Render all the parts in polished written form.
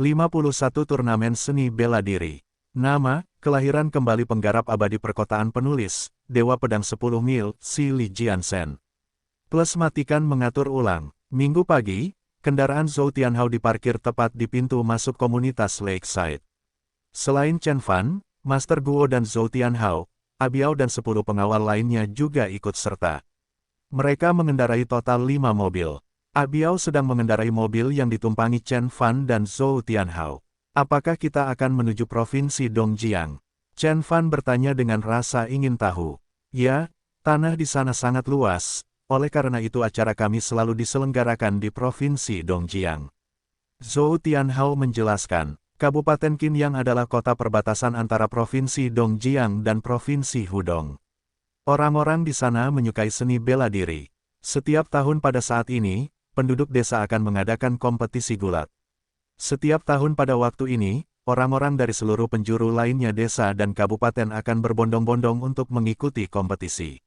51 Turnamen Seni Bela Diri. Nama, kelahiran kembali penggarap abadi perkotaan penulis, Dewa Pedang 10 Mil, Si Li Jiansen. Plus matikan mengatur ulang. Minggu pagi, kendaraan Zhou Tianhao diparkir tepat di pintu masuk komunitas Lakeside. Selain Chen Fan, Master Guo dan Zhou Tianhao, Abiao dan 10 pengawal lainnya juga ikut serta. Mereka mengendarai total 5 mobil. Abiao sedang mengendarai mobil yang ditumpangi Chen Fan dan Zhou Tianhao. Apakah kita akan menuju provinsi Dongjiang? Chen Fan bertanya dengan rasa ingin tahu. Ya, tanah di sana sangat luas, oleh karena itu acara kami selalu diselenggarakan di provinsi Dongjiang. Zhou Tianhao menjelaskan, Kabupaten Qinyang adalah kota perbatasan antara provinsi Dongjiang dan provinsi Hudong. Orang-orang di sana menyukai seni bela diri. Setiap tahun pada saat ini, penduduk desa akan mengadakan kompetisi gulat. Setiap tahun pada waktu ini, orang-orang dari seluruh penjuru lainnya desa dan kabupaten akan berbondong-bondong untuk mengikuti kompetisi.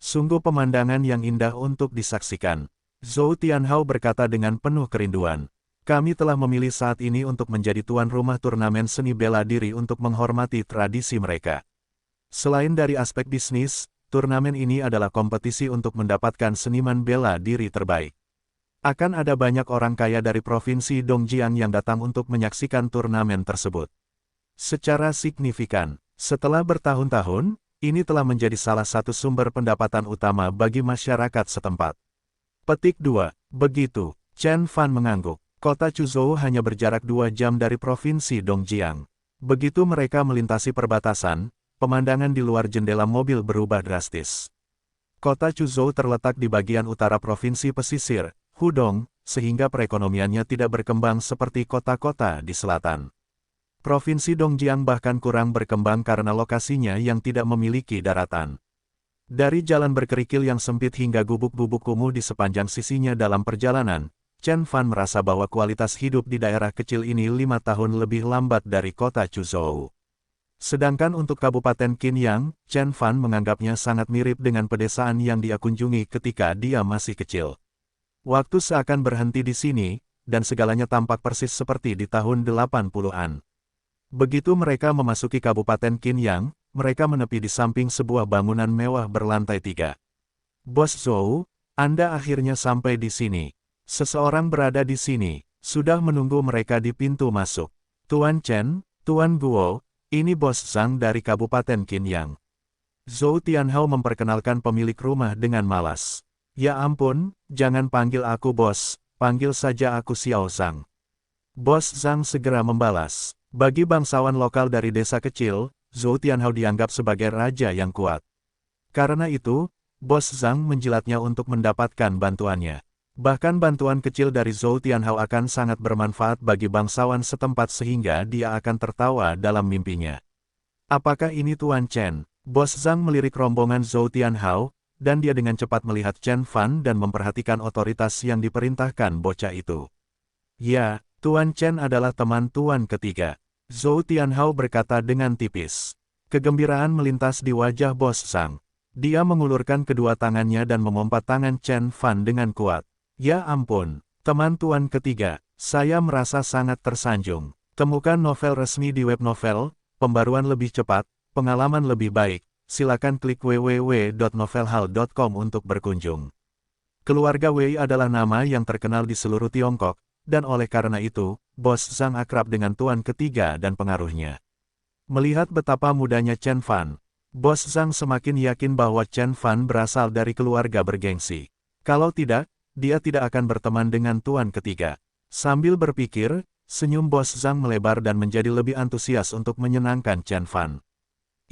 Sungguh pemandangan yang indah untuk disaksikan. Zhou Tianhao berkata dengan penuh kerinduan. Kami telah memilih saat ini untuk menjadi tuan rumah turnamen seni bela diri untuk menghormati tradisi mereka. Selain dari aspek bisnis, turnamen ini adalah kompetisi untuk mendapatkan seniman bela diri terbaik. Akan ada banyak orang kaya dari provinsi Dongjiang yang datang untuk menyaksikan turnamen tersebut. Secara signifikan, setelah bertahun-tahun, ini telah menjadi salah satu sumber pendapatan utama bagi masyarakat setempat. Petik 2. Begitu, Chen Fan mengangguk. Kota Chuzhou hanya berjarak 2 jam dari provinsi Dongjiang. Begitu mereka melintasi perbatasan, pemandangan di luar jendela mobil berubah drastis. Kota Chuzhou terletak di bagian utara provinsi pesisir, Hudong, sehingga perekonomiannya tidak berkembang seperti kota-kota di selatan. Provinsi Dongjiang bahkan kurang berkembang karena lokasinya yang tidak memiliki daratan. Dari jalan berkerikil yang sempit hingga gubuk-gubuk kumuh di sepanjang sisinya dalam perjalanan, Chen Fan merasa bahwa kualitas hidup di daerah kecil ini 5 tahun lebih lambat dari kota Chuzhou. Sedangkan untuk Kabupaten Qinyang, Chen Fan menganggapnya sangat mirip dengan pedesaan yang dia kunjungi ketika dia masih kecil. Waktu seakan berhenti di sini, dan segalanya tampak persis seperti di tahun 80-an. Begitu mereka memasuki Kabupaten Qinyang, mereka menepi di samping sebuah bangunan mewah berlantai 3. Bos Zhou, Anda akhirnya sampai di sini. Seseorang berada di sini, sudah menunggu mereka di pintu masuk. Tuan Chen, Tuan Guo, ini Bos Zhang dari Kabupaten Qinyang. Zhou Tianhao memperkenalkan pemilik rumah dengan malas. Ya ampun, jangan panggil aku bos, panggil saja aku Xiao Zhang. Bos Zhang segera membalas. Bagi bangsawan lokal dari desa kecil, Zhou Tianhao dianggap sebagai raja yang kuat. Karena itu, Bos Zhang menjilatnya untuk mendapatkan bantuannya. Bahkan bantuan kecil dari Zhou Tianhao akan sangat bermanfaat bagi bangsawan setempat sehingga dia akan tertawa dalam mimpinya. Apakah ini Tuan Chen? Bos Zhang melirik rombongan Zhou Tianhao, dan dia dengan cepat melihat Chen Fan dan memperhatikan otoritas yang diperintahkan bocah itu. Ya, Tuan Chen adalah teman Tuan ketiga. Zhou Tianhao berkata dengan tipis. Kegembiraan melintas di wajah Bos Zhang. Dia mengulurkan kedua tangannya dan memompat tangan Chen Fan dengan kuat. Ya ampun, teman Tuan ketiga, saya merasa sangat tersanjung. Temukan novel resmi di web novel, pembaruan lebih cepat, pengalaman lebih baik. Silakan klik www.novelhal.com untuk berkunjung. Keluarga Wei adalah nama yang terkenal di seluruh Tiongkok, dan oleh karena itu, Bos Zhang akrab dengan Tuan ketiga dan pengaruhnya. Melihat betapa mudanya Chen Fan, Bos Zhang semakin yakin bahwa Chen Fan berasal dari keluarga bergengsi. Kalau tidak, dia tidak akan berteman dengan Tuan ketiga. Sambil berpikir, senyum Bos Zhang melebar dan menjadi lebih antusias untuk menyenangkan Chen Fan.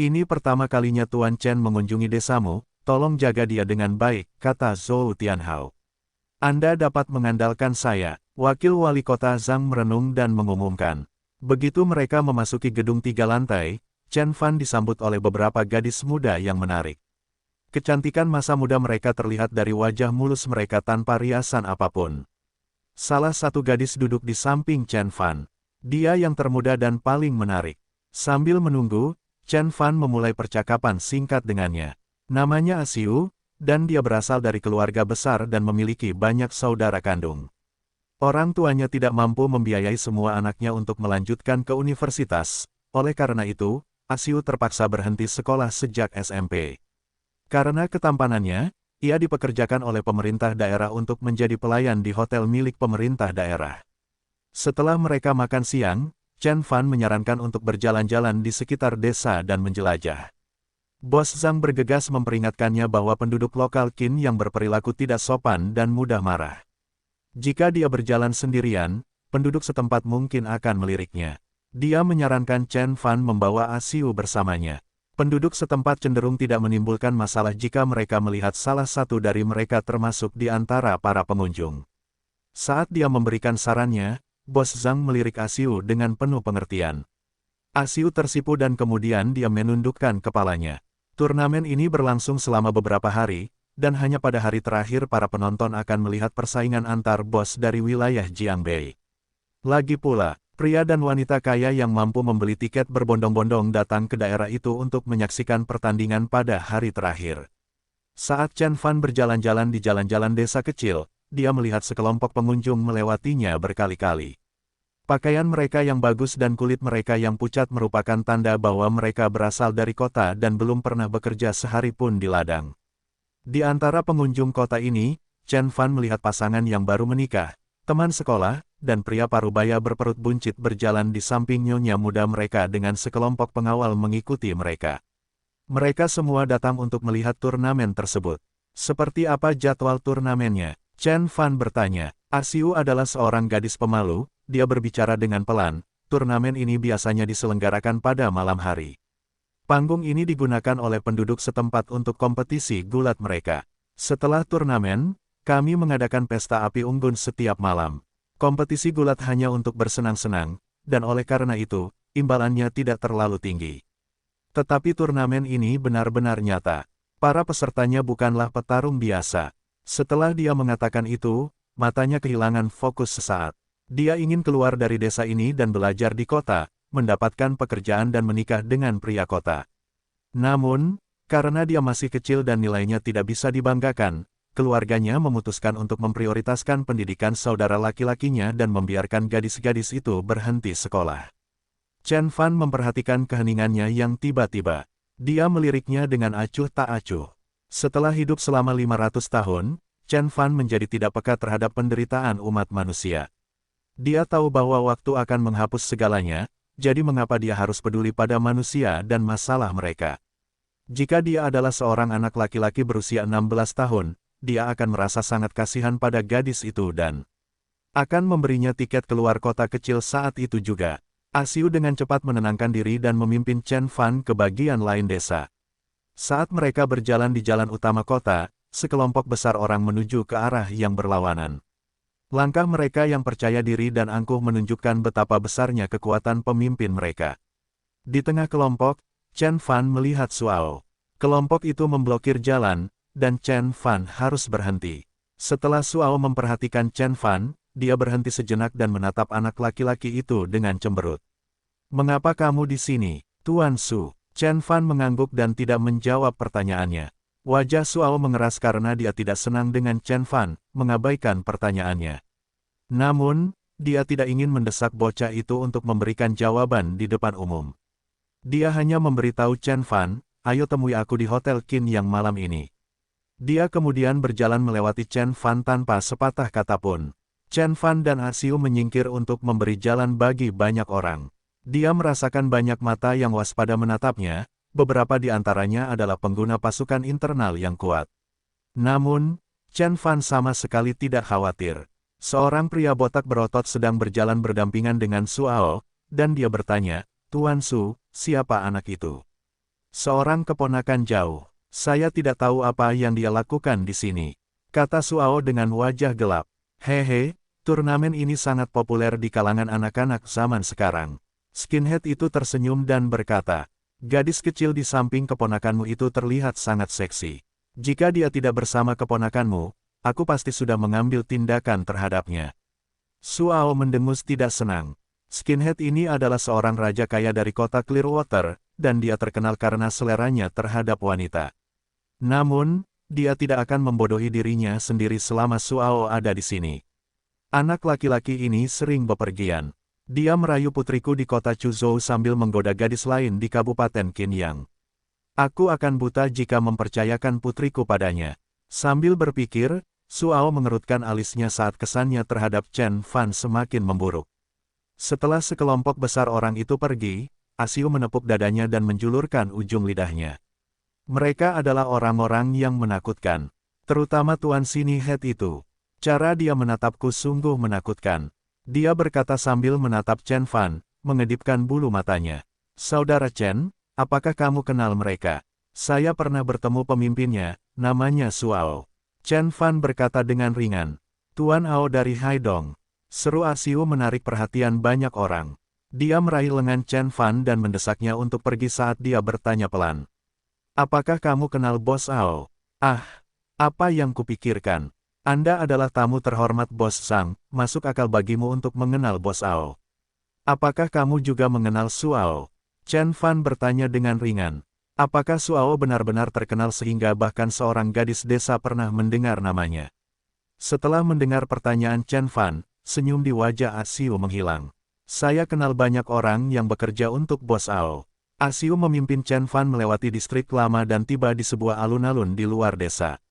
Ini pertama kalinya Tuan Chen mengunjungi desamu, tolong jaga dia dengan baik, kata Zhou Tianhao. Anda dapat mengandalkan saya, Wakil Wali Kota Zhang merenung dan mengumumkan. Begitu mereka memasuki gedung 3 lantai, Chen Fan disambut oleh beberapa gadis muda yang menarik. Kecantikan masa muda mereka terlihat dari wajah mulus mereka tanpa riasan apapun. Salah satu gadis duduk di samping Chen Fan. Dia yang termuda dan paling menarik. Sambil menunggu, Chen Fan memulai percakapan singkat dengannya. Namanya Asiu, dan dia berasal dari keluarga besar dan memiliki banyak saudara kandung. Orang tuanya tidak mampu membiayai semua anaknya untuk melanjutkan ke universitas, oleh karena itu, Asiu terpaksa berhenti sekolah sejak SMP. Karena ketampanannya, ia dipekerjakan oleh pemerintah daerah untuk menjadi pelayan di hotel milik pemerintah daerah. Setelah mereka makan siang, Chen Fan menyarankan untuk berjalan-jalan di sekitar desa dan menjelajah. Bos Zhang bergegas memperingatkannya bahwa penduduk lokal Qin yang berperilaku tidak sopan dan mudah marah. Jika dia berjalan sendirian, penduduk setempat mungkin akan meliriknya. Dia menyarankan Chen Fan membawa Asiu bersamanya. Penduduk setempat cenderung tidak menimbulkan masalah jika mereka melihat salah satu dari mereka termasuk di antara para pengunjung. Saat dia memberikan sarannya, Bos Zhang melirik Asiu dengan penuh pengertian. Asiu tersipu dan kemudian dia menundukkan kepalanya. Turnamen ini berlangsung selama beberapa hari, dan hanya pada hari terakhir para penonton akan melihat persaingan antar bos dari wilayah Jiangbei. Lagi pula, pria dan wanita kaya yang mampu membeli tiket berbondong-bondong datang ke daerah itu untuk menyaksikan pertandingan pada hari terakhir. Saat Chen Fan berjalan-jalan di jalan-jalan desa kecil, dia melihat sekelompok pengunjung melewatinya berkali-kali. Pakaian mereka yang bagus dan kulit mereka yang pucat merupakan tanda bahwa mereka berasal dari kota dan belum pernah bekerja sehari pun di ladang. Di antara pengunjung kota ini, Chen Fan melihat pasangan yang baru menikah, teman sekolah, dan pria parubaya berperut buncit berjalan di samping nyonya muda mereka dengan sekelompok pengawal mengikuti mereka. Mereka semua datang untuk melihat turnamen tersebut. Seperti apa jadwal turnamennya? Chen Fan bertanya. Asiu adalah seorang gadis pemalu, dia berbicara dengan pelan. Turnamen ini biasanya diselenggarakan pada malam hari. Panggung ini digunakan oleh penduduk setempat untuk kompetisi gulat mereka. Setelah turnamen, kami mengadakan pesta api unggun setiap malam. Kompetisi gulat hanya untuk bersenang-senang, dan oleh karena itu, imbalannya tidak terlalu tinggi. Tetapi turnamen ini benar-benar nyata. Para pesertanya bukanlah petarung biasa. Setelah dia mengatakan itu, matanya kehilangan fokus sesaat. Dia ingin keluar dari desa ini dan belajar di kota, mendapatkan pekerjaan dan menikah dengan pria kota. Namun, karena dia masih kecil dan nilainya tidak bisa dibanggakan, keluarganya memutuskan untuk memprioritaskan pendidikan saudara laki-lakinya dan membiarkan gadis-gadis itu berhenti sekolah. Chen Fan memperhatikan keheningannya yang tiba-tiba. Dia meliriknya dengan acuh tak acuh. Setelah hidup selama 500 tahun, Chen Fan menjadi tidak peka terhadap penderitaan umat manusia. Dia tahu bahwa waktu akan menghapus segalanya, jadi mengapa dia harus peduli pada manusia dan masalah mereka? Jika dia adalah seorang anak laki-laki berusia 16 tahun, dia akan merasa sangat kasihan pada gadis itu dan akan memberinya tiket keluar kota kecil saat itu juga. Asiu dengan cepat menenangkan diri dan memimpin Chen Fan ke bagian lain desa. Saat mereka berjalan di jalan utama kota, sekelompok besar orang menuju ke arah yang berlawanan. Langkah mereka yang percaya diri dan angkuh menunjukkan betapa besarnya kekuatan pemimpin mereka. Di tengah kelompok, Chen Fan melihat Suao. Kelompok itu memblokir jalan, dan Chen Fan harus berhenti. Setelah Suao memperhatikan Chen Fan, dia berhenti sejenak dan menatap anak laki-laki itu dengan cemberut. "Mengapa kamu di sini, Tuan Su?" Chen Fan mengangguk dan tidak menjawab pertanyaannya. Wajah Suao mengeras karena dia tidak senang dengan Chen Fan, mengabaikan pertanyaannya. Namun, dia tidak ingin mendesak bocah itu untuk memberikan jawaban di depan umum. Dia hanya memberitahu Chen Fan, "Ayo temui aku di Hotel Qin yang malam ini." Dia kemudian berjalan melewati Chen Fan tanpa sepatah kata pun. Chen Fan dan Asiu menyingkir untuk memberi jalan bagi banyak orang. Dia merasakan banyak mata yang waspada menatapnya, beberapa di antaranya adalah pengguna pasukan internal yang kuat. Namun, Chen Fan sama sekali tidak khawatir. Seorang pria botak berotot sedang berjalan berdampingan dengan Suao, dan dia bertanya, "Tuan Su, siapa anak itu?" "Seorang keponakan jauh. Saya tidak tahu apa yang dia lakukan di sini," kata Suao dengan wajah gelap. "Hehe, turnamen ini sangat populer di kalangan anak-anak zaman sekarang." Skinhead itu tersenyum dan berkata, "Gadis kecil di samping keponakanmu itu terlihat sangat seksi. Jika dia tidak bersama keponakanmu, aku pasti sudah mengambil tindakan terhadapnya." Suao mendengus tidak senang. Skinhead ini adalah seorang raja kaya dari kota Clearwater, dan dia terkenal karena seleranya terhadap wanita. Namun, dia tidak akan membodohi dirinya sendiri selama Suao ada di sini. Anak laki-laki ini sering bepergian. Dia merayu putriku di kota Chuzhou sambil menggoda gadis lain di Kabupaten Qinyang. Aku akan buta jika mempercayakan putriku padanya. Sambil berpikir, Suao mengerutkan alisnya saat kesannya terhadap Chen Fan semakin memburuk. Setelah sekelompok besar orang itu pergi, Asiu menepuk dadanya dan menjulurkan ujung lidahnya. Mereka adalah orang-orang yang menakutkan. Terutama Tuan Sini Head itu. Cara dia menatapku sungguh menakutkan. Dia berkata sambil menatap Chen Fan, mengedipkan bulu matanya. Saudara Chen, apakah kamu kenal mereka? Saya pernah bertemu pemimpinnya, namanya Suao. Chen Fan berkata dengan ringan. Tuan Ao dari Haidong. Seru Asiu menarik perhatian banyak orang. Dia meraih lengan Chen Fan dan mendesaknya untuk pergi saat dia bertanya pelan. Apakah kamu kenal Bos Ao? Ah, apa yang kupikirkan? Anda adalah tamu terhormat Bos Sang, masuk akal bagimu untuk mengenal Bos Ao. Apakah kamu juga mengenal Suao? Chen Fan bertanya dengan ringan. Apakah Suao benar-benar terkenal sehingga bahkan seorang gadis desa pernah mendengar namanya? Setelah mendengar pertanyaan Chen Fan, senyum di wajah Asiu menghilang. Saya kenal banyak orang yang bekerja untuk Bos Ao. Asiu memimpin Chen Fan melewati distrik lama dan tiba di sebuah alun-alun di luar desa.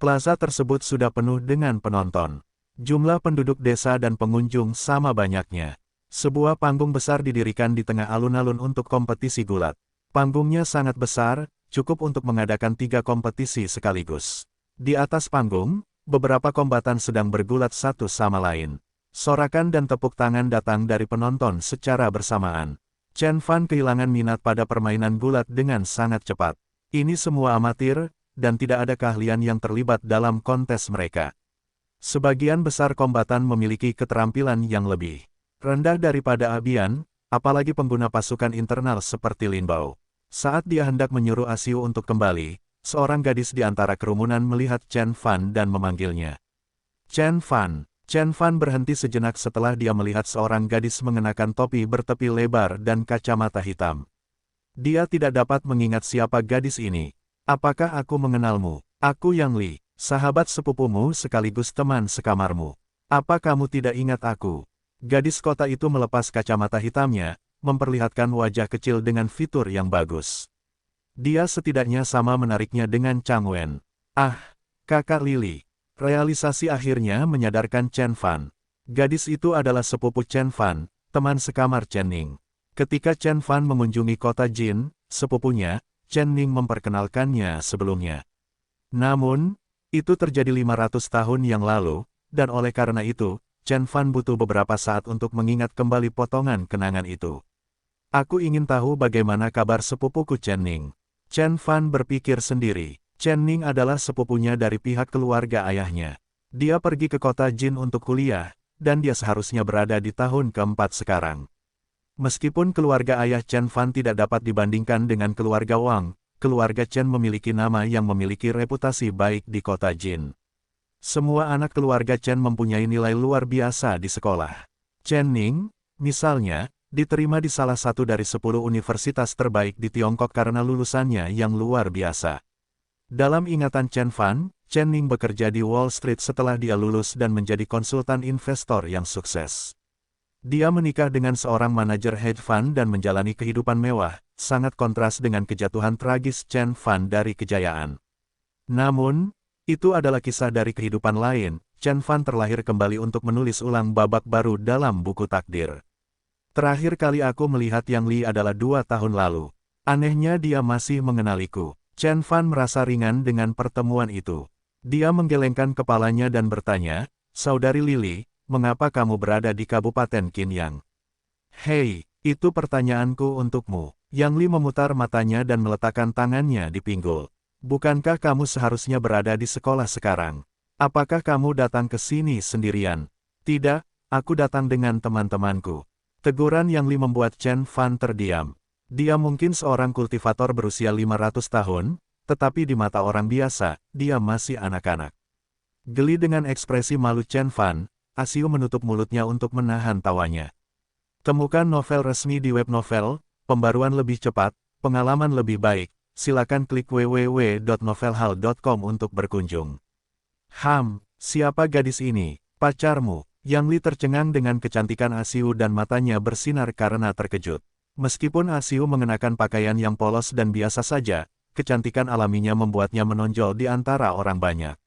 Plaza tersebut sudah penuh dengan penonton. Jumlah penduduk desa dan pengunjung sama banyaknya. Sebuah panggung besar didirikan di tengah alun-alun untuk kompetisi gulat. Panggungnya sangat besar, cukup untuk mengadakan 3 kompetisi sekaligus. Di atas panggung, beberapa kombatan sedang bergulat satu sama lain. Sorakan dan tepuk tangan datang dari penonton secara bersamaan. Chen Fan kehilangan minat pada permainan gulat dengan sangat cepat. Ini semua amatir, dan tidak ada keahlian yang terlibat dalam kontes mereka. Sebagian besar kombatan memiliki keterampilan yang lebih rendah daripada Abian, apalagi pengguna pasukan internal seperti Lin Bao. Saat dia hendak menyuruh Asiu untuk kembali, seorang gadis di antara kerumunan melihat Chen Fan dan memanggilnya. Chen Fan. Chen Fan berhenti sejenak setelah dia melihat seorang gadis mengenakan topi bertepi lebar dan kacamata hitam. Dia tidak dapat mengingat siapa gadis ini. Apakah aku mengenalmu? Aku Yang Li, sahabat sepupumu sekaligus teman sekamarmu. Apa kamu tidak ingat aku? Gadis kota itu melepas kacamata hitamnya, memperlihatkan wajah kecil dengan fitur yang bagus. Dia setidaknya sama menariknya dengan Chang Wen. Ah, kakak Lili. Realisasi akhirnya menyadarkan Chen Fan. Gadis itu adalah sepupu Chen Fan, teman sekamar Chen Ning. Ketika Chen Fan mengunjungi kota Jin, sepupunya, Chen Ning memperkenalkannya sebelumnya. Namun, itu terjadi 500 tahun yang lalu, dan oleh karena itu, Chen Fan butuh beberapa saat untuk mengingat kembali potongan kenangan itu. Aku ingin tahu bagaimana kabar sepupuku Chen Ning. Chen Fan berpikir sendiri. Chen Ning adalah sepupunya dari pihak keluarga ayahnya. Dia pergi ke kota Jin untuk kuliah, dan dia seharusnya berada di tahun keempat sekarang. Meskipun keluarga ayah Chen Fan tidak dapat dibandingkan dengan keluarga Wang, keluarga Chen memiliki nama yang memiliki reputasi baik di kota Jin. Semua anak keluarga Chen mempunyai nilai luar biasa di sekolah. Chen Ning, misalnya, diterima di salah satu dari 10 universitas terbaik di Tiongkok karena lulusannya yang luar biasa. Dalam ingatan Chen Fan, Chen Ning bekerja di Wall Street setelah dia lulus dan menjadi konsultan investor yang sukses. Dia menikah dengan seorang manajer hedge fund dan menjalani kehidupan mewah, sangat kontras dengan kejatuhan tragis Chen Fan dari kejayaan. Namun, itu adalah kisah dari kehidupan lain. Chen Fan terlahir kembali untuk menulis ulang babak baru dalam buku takdir. Terakhir kali aku melihat Yang Li adalah 2 tahun lalu. Anehnya dia masih mengenaliku. Chen Fan merasa ringan dengan pertemuan itu. Dia menggelengkan kepalanya dan bertanya, Saudari Lili, mengapa kamu berada di Kabupaten Qinyang? Hei, itu pertanyaanku untukmu. Yang Li memutar matanya dan meletakkan tangannya di pinggul. Bukankah kamu seharusnya berada di sekolah sekarang? Apakah kamu datang ke sini sendirian? Tidak, aku datang dengan teman-temanku. Teguran Yang Li membuat Chen Fan terdiam. Dia mungkin seorang kultivator berusia 500 tahun, tetapi di mata orang biasa, dia masih anak-anak. Geli dengan ekspresi malu Chen Fan, Asiu menutup mulutnya untuk menahan tawanya. Temukan novel resmi di web novel, pembaruan lebih cepat, pengalaman lebih baik, silakan klik www.novelhal.com untuk berkunjung. Siapa gadis ini? Pacarmu? Yang Li tercengang dengan kecantikan Asiu dan matanya bersinar karena terkejut. Meskipun Asiu mengenakan pakaian yang polos dan biasa saja, kecantikan alaminya membuatnya menonjol di antara orang banyak.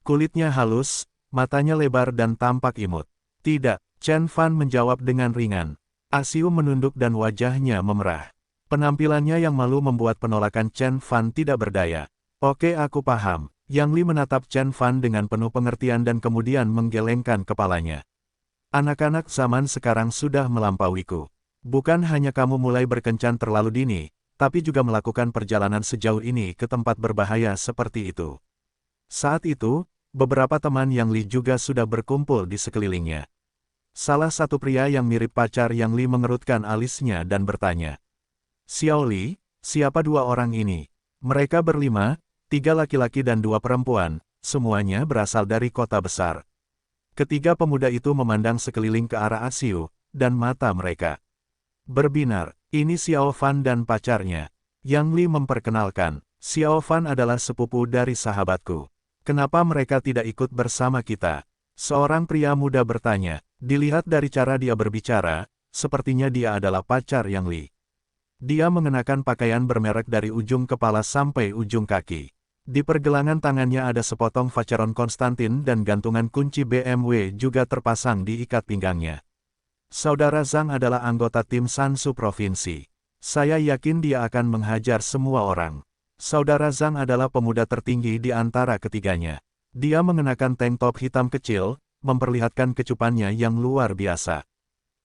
Kulitnya halus, matanya lebar dan tampak imut. Tidak, Chen Fan menjawab dengan ringan. Asiu menunduk dan wajahnya memerah. Penampilannya yang malu membuat penolakan Chen Fan tidak berdaya. Oke, aku paham. Yang Li menatap Chen Fan dengan penuh pengertian dan kemudian menggelengkan kepalanya. Anak-anak zaman sekarang sudah melampauiku. Bukan hanya kamu mulai berkencan terlalu dini, tapi juga melakukan perjalanan sejauh ini ke tempat berbahaya seperti itu. Saat itu, beberapa teman Yang Li juga sudah berkumpul di sekelilingnya. Salah satu pria yang mirip pacar Yang Li mengerutkan alisnya dan bertanya. Xiao Li, siapa dua orang ini? Mereka berlima, 3 laki-laki dan 2 perempuan, semuanya berasal dari kota besar. Ketiga pemuda itu memandang sekeliling ke arah Asiu, dan mata mereka berbinar. Ini Xiao Fan dan pacarnya. Yang Li memperkenalkan, Xiao Fan adalah sepupu dari sahabatku. Kenapa mereka tidak ikut bersama kita? Seorang pria muda bertanya. Dilihat dari cara dia berbicara, sepertinya dia adalah pacar Yang Li. Dia mengenakan pakaian bermerek dari ujung kepala sampai ujung kaki. Di pergelangan tangannya ada sepotong Vacheron Konstantin dan gantungan kunci BMW juga terpasang di ikat pinggangnya. Saudara Zhang adalah anggota tim Sansu Provinsi. Saya yakin dia akan menghajar semua orang. Saudara Zhang adalah pemuda tertinggi di antara ketiganya. Dia mengenakan tank top hitam kecil, memperlihatkan kecupannya yang luar biasa.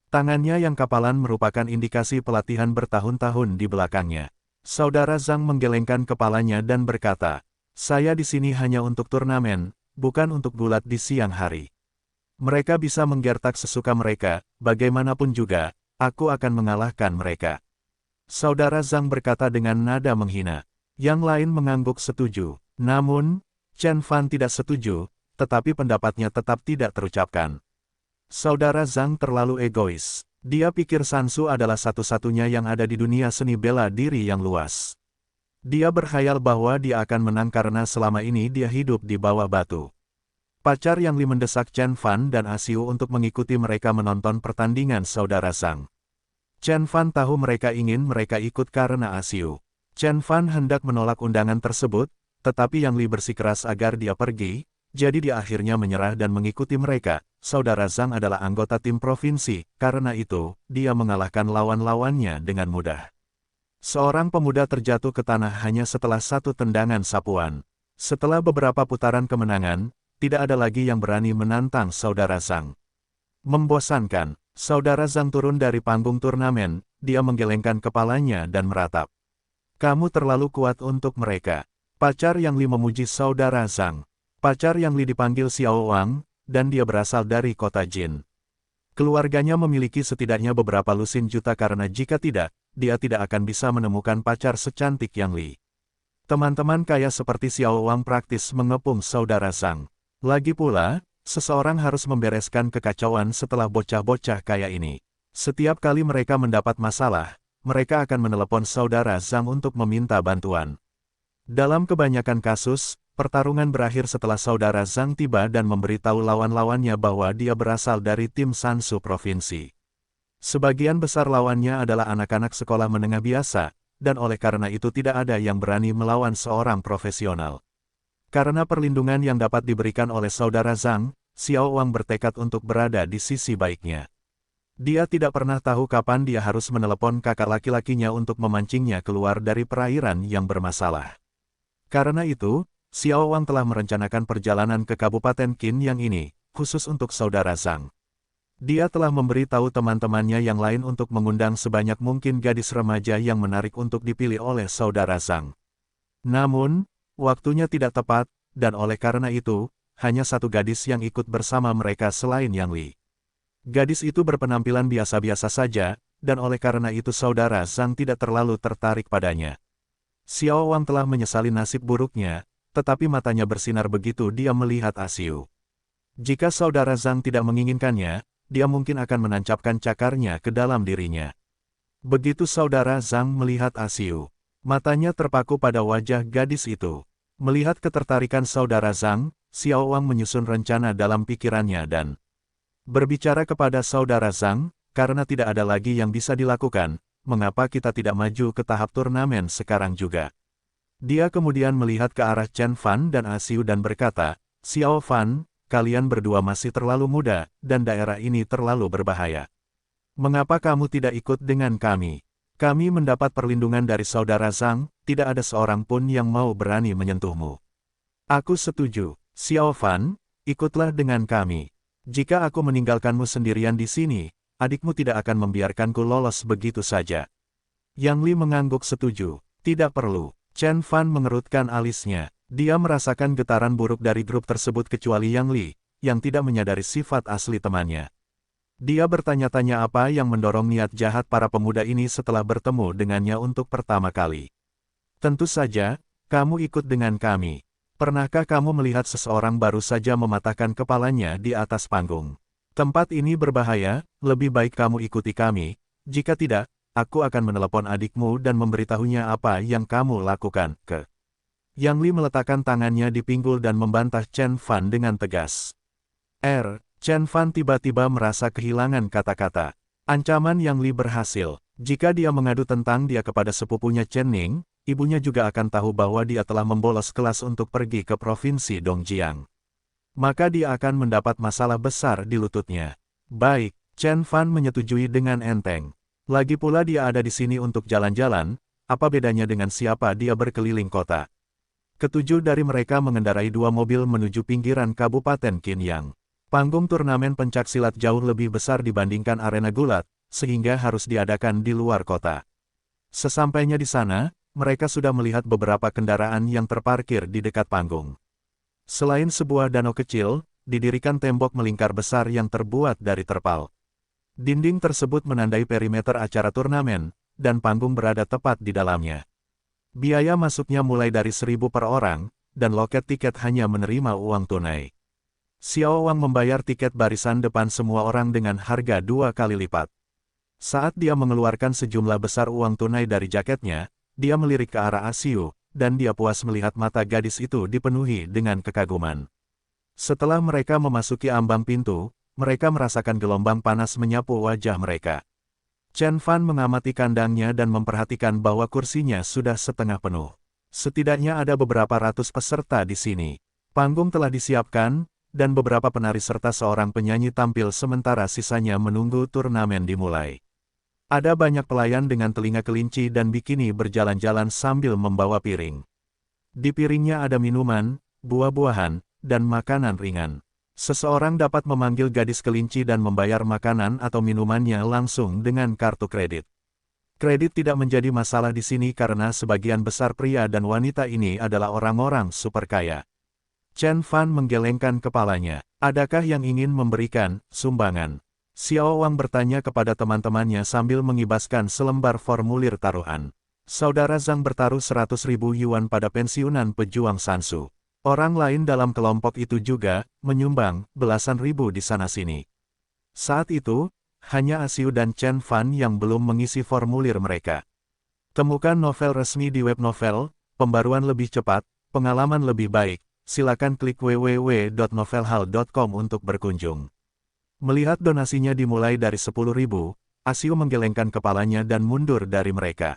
Tangannya yang kapalan merupakan indikasi pelatihan bertahun-tahun di belakangnya. Saudara Zhang menggelengkan kepalanya dan berkata, saya di sini hanya untuk turnamen, bukan untuk gulat di siang hari. Mereka bisa menggertak sesuka mereka, bagaimanapun juga, aku akan mengalahkan mereka. Saudara Zhang berkata dengan nada menghina. Yang lain mengangguk setuju. Namun, Chen Fan tidak setuju, tetapi pendapatnya tetap tidak terucapkan. Saudara Zhang terlalu egois. Dia pikir Sansu adalah satu-satunya yang ada di dunia seni bela diri yang luas. Dia berkhayal bahwa dia akan menang karena selama ini dia hidup di bawah batu. Pacar Yang Li mendesak Chen Fan dan Asiu untuk mengikuti mereka menonton pertandingan saudara Zhang. Chen Fan tahu mereka ingin mereka ikut karena Asiu. Chen Fan hendak menolak undangan tersebut, tetapi Yang Li bersikeras agar dia pergi, jadi dia akhirnya menyerah dan mengikuti mereka. Saudara Zhang adalah anggota tim provinsi, karena itu, dia mengalahkan lawan-lawannya dengan mudah. Seorang pemuda terjatuh ke tanah hanya setelah 1 tendangan sapuan. Setelah beberapa putaran kemenangan, tidak ada lagi yang berani menantang saudara Zhang. Membosankan, saudara Zhang turun dari panggung turnamen, dia menggelengkan kepalanya dan meratap. Kamu terlalu kuat untuk mereka. Pacar Yang Li memuji saudara Zhang. Pacar Yang Li dipanggil Xiao Wang, dan dia berasal dari kota Jin. Keluarganya memiliki setidaknya beberapa lusin juta karena jika tidak, dia tidak akan bisa menemukan pacar secantik Yang Li. Teman-teman kaya seperti Xiao Wang praktis mengepung saudara Zhang. Lagi pula, seseorang harus membereskan kekacauan setelah bocah-bocah kaya ini. Setiap kali mereka mendapat masalah, mereka akan menelepon saudara Zhang untuk meminta bantuan. Dalam kebanyakan kasus, pertarungan berakhir setelah saudara Zhang tiba dan memberitahu lawan-lawannya bahwa dia berasal dari tim Sansu Provinsi. Sebagian besar lawannya adalah anak-anak sekolah menengah biasa, dan oleh karena itu tidak ada yang berani melawan seorang profesional. Karena perlindungan yang dapat diberikan oleh saudara Zhang, Xiao Wang bertekad untuk berada di sisi baiknya. Dia tidak pernah tahu kapan dia harus menelepon kakak laki-lakinya untuk memancingnya keluar dari perairan yang bermasalah. Karena itu, Xiao Wang telah merencanakan perjalanan ke Kabupaten Qin yang ini, khusus untuk saudara Zhang. Dia telah memberi tahu teman-temannya yang lain untuk mengundang sebanyak mungkin gadis remaja yang menarik untuk dipilih oleh saudara Zhang. Namun, waktunya tidak tepat, dan oleh karena itu, hanya 1 gadis yang ikut bersama mereka selain Yang Li. Gadis itu berpenampilan biasa-biasa saja, dan oleh karena itu saudara Zhang tidak terlalu tertarik padanya. Xiao Wang telah menyesali nasib buruknya, tetapi matanya bersinar begitu dia melihat Asiu. Jika saudara Zhang tidak menginginkannya, dia mungkin akan menancapkan cakarnya ke dalam dirinya. Begitu saudara Zhang melihat Asiu, matanya terpaku pada wajah gadis itu. Melihat ketertarikan saudara Zhang, Xiao Wang menyusun rencana dalam pikirannya dan Berbicara kepada saudara Zhang, karena tidak ada lagi yang bisa dilakukan, mengapa kita tidak maju ke tahap turnamen sekarang juga? Dia kemudian melihat ke arah Chen Fan dan Asiu dan berkata, Xiao Fan, kalian berdua masih terlalu muda, dan daerah ini terlalu berbahaya. Mengapa kamu tidak ikut dengan kami? Kami mendapat perlindungan dari saudara Zhang, tidak ada seorang pun yang mau berani menyentuhmu. Aku setuju, Xiao Fan, ikutlah dengan kami. Jika aku meninggalkanmu sendirian di sini, adikmu tidak akan membiarkanku lolos begitu saja. Yang Li mengangguk setuju, tidak perlu. Chen Fan mengerutkan alisnya. Dia merasakan getaran buruk dari grup tersebut kecuali Yang Li, yang tidak menyadari sifat asli temannya. Dia bertanya-tanya apa yang mendorong niat jahat para pemuda ini setelah bertemu dengannya untuk pertama kali. Tentu saja, kamu ikut dengan kami. Pernahkah kamu melihat seseorang baru saja mematahkan kepalanya di atas panggung? Tempat ini berbahaya, lebih baik kamu ikuti kami. Jika tidak, aku akan menelepon adikmu dan memberitahunya apa yang kamu lakukan. Yang Li meletakkan tangannya di pinggul dan membantah Chen Fan dengan tegas. Chen Fan tiba-tiba merasa kehilangan kata-kata. Ancaman Yang Li berhasil. Jika dia mengadu tentang dia kepada sepupunya Chen Ning, ibunya juga akan tahu bahwa dia telah membolos kelas untuk pergi ke provinsi Dongjiang. Maka dia akan mendapat masalah besar di lututnya. Baik, Chen Fan menyetujui dengan enteng. Lagi pula dia ada di sini untuk jalan-jalan, apa bedanya dengan siapa dia berkeliling kota. Ketujuh dari mereka mengendarai dua mobil menuju pinggiran Kabupaten Qinyang. Panggung turnamen pencaksilat jauh lebih besar dibandingkan arena gulat, sehingga harus diadakan di luar kota. Sesampainya di sana, mereka sudah melihat beberapa kendaraan yang terparkir di dekat panggung. Selain sebuah danau kecil, didirikan tembok melingkar besar yang terbuat dari terpal. Dinding tersebut menandai perimeter acara turnamen, dan panggung berada tepat di dalamnya. Biaya masuknya mulai dari 1.000 per orang, dan loket tiket hanya menerima uang tunai. Xiao Wang membayar tiket barisan depan semua orang dengan harga 2 kali lipat. Saat dia mengeluarkan sejumlah besar uang tunai dari jaketnya, dia melirik ke arah Asiu, dan dia puas melihat mata gadis itu dipenuhi dengan kekaguman. Setelah mereka memasuki ambang pintu, mereka merasakan gelombang panas menyapu wajah mereka. Chen Fan mengamati kandangnya dan memperhatikan bahwa kursinya sudah setengah penuh. Setidaknya ada beberapa ratus peserta di sini. Panggung telah disiapkan, dan beberapa penari serta seorang penyanyi tampil sementara sisanya menunggu turnamen dimulai. Ada banyak pelayan dengan telinga kelinci dan bikini berjalan-jalan sambil membawa piring. Di piringnya ada minuman, buah-buahan, dan makanan ringan. Seseorang dapat memanggil gadis kelinci dan membayar makanan atau minumannya langsung dengan kartu kredit. Kredit tidak menjadi masalah di sini karena sebagian besar pria dan wanita ini adalah orang-orang super kaya. Chen Fan menggelengkan kepalanya. Adakah yang ingin memberikan sumbangan? Xiao Wang bertanya kepada teman-temannya sambil mengibaskan selembar formulir taruhan. Saudara Zhang bertaruh 100.000 yuan pada pensiunan pejuang Sansu. Orang lain dalam kelompok itu juga menyumbang belasan ribu di sana-sini. Saat itu, hanya Asiu dan Chen Fan yang belum mengisi formulir mereka. Temukan novel resmi di web novel, pembaruan lebih cepat, pengalaman lebih baik. Silakan klik www.novelhall.com untuk berkunjung. Melihat donasinya dimulai dari 10.000, Asiu menggelengkan kepalanya dan mundur dari mereka.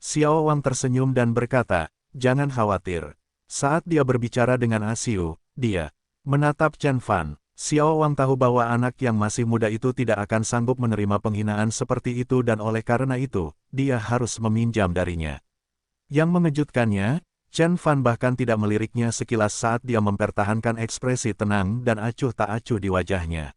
Xiao Wang tersenyum dan berkata, jangan khawatir. Saat dia berbicara dengan Asiu, dia menatap Chen Fan. Xiao Wang tahu bahwa anak yang masih muda itu tidak akan sanggup menerima penghinaan seperti itu dan oleh karena itu, dia harus meminjam darinya. Yang mengejutkannya, Chen Fan bahkan tidak meliriknya sekilas saat dia mempertahankan ekspresi tenang dan acuh tak acuh di wajahnya.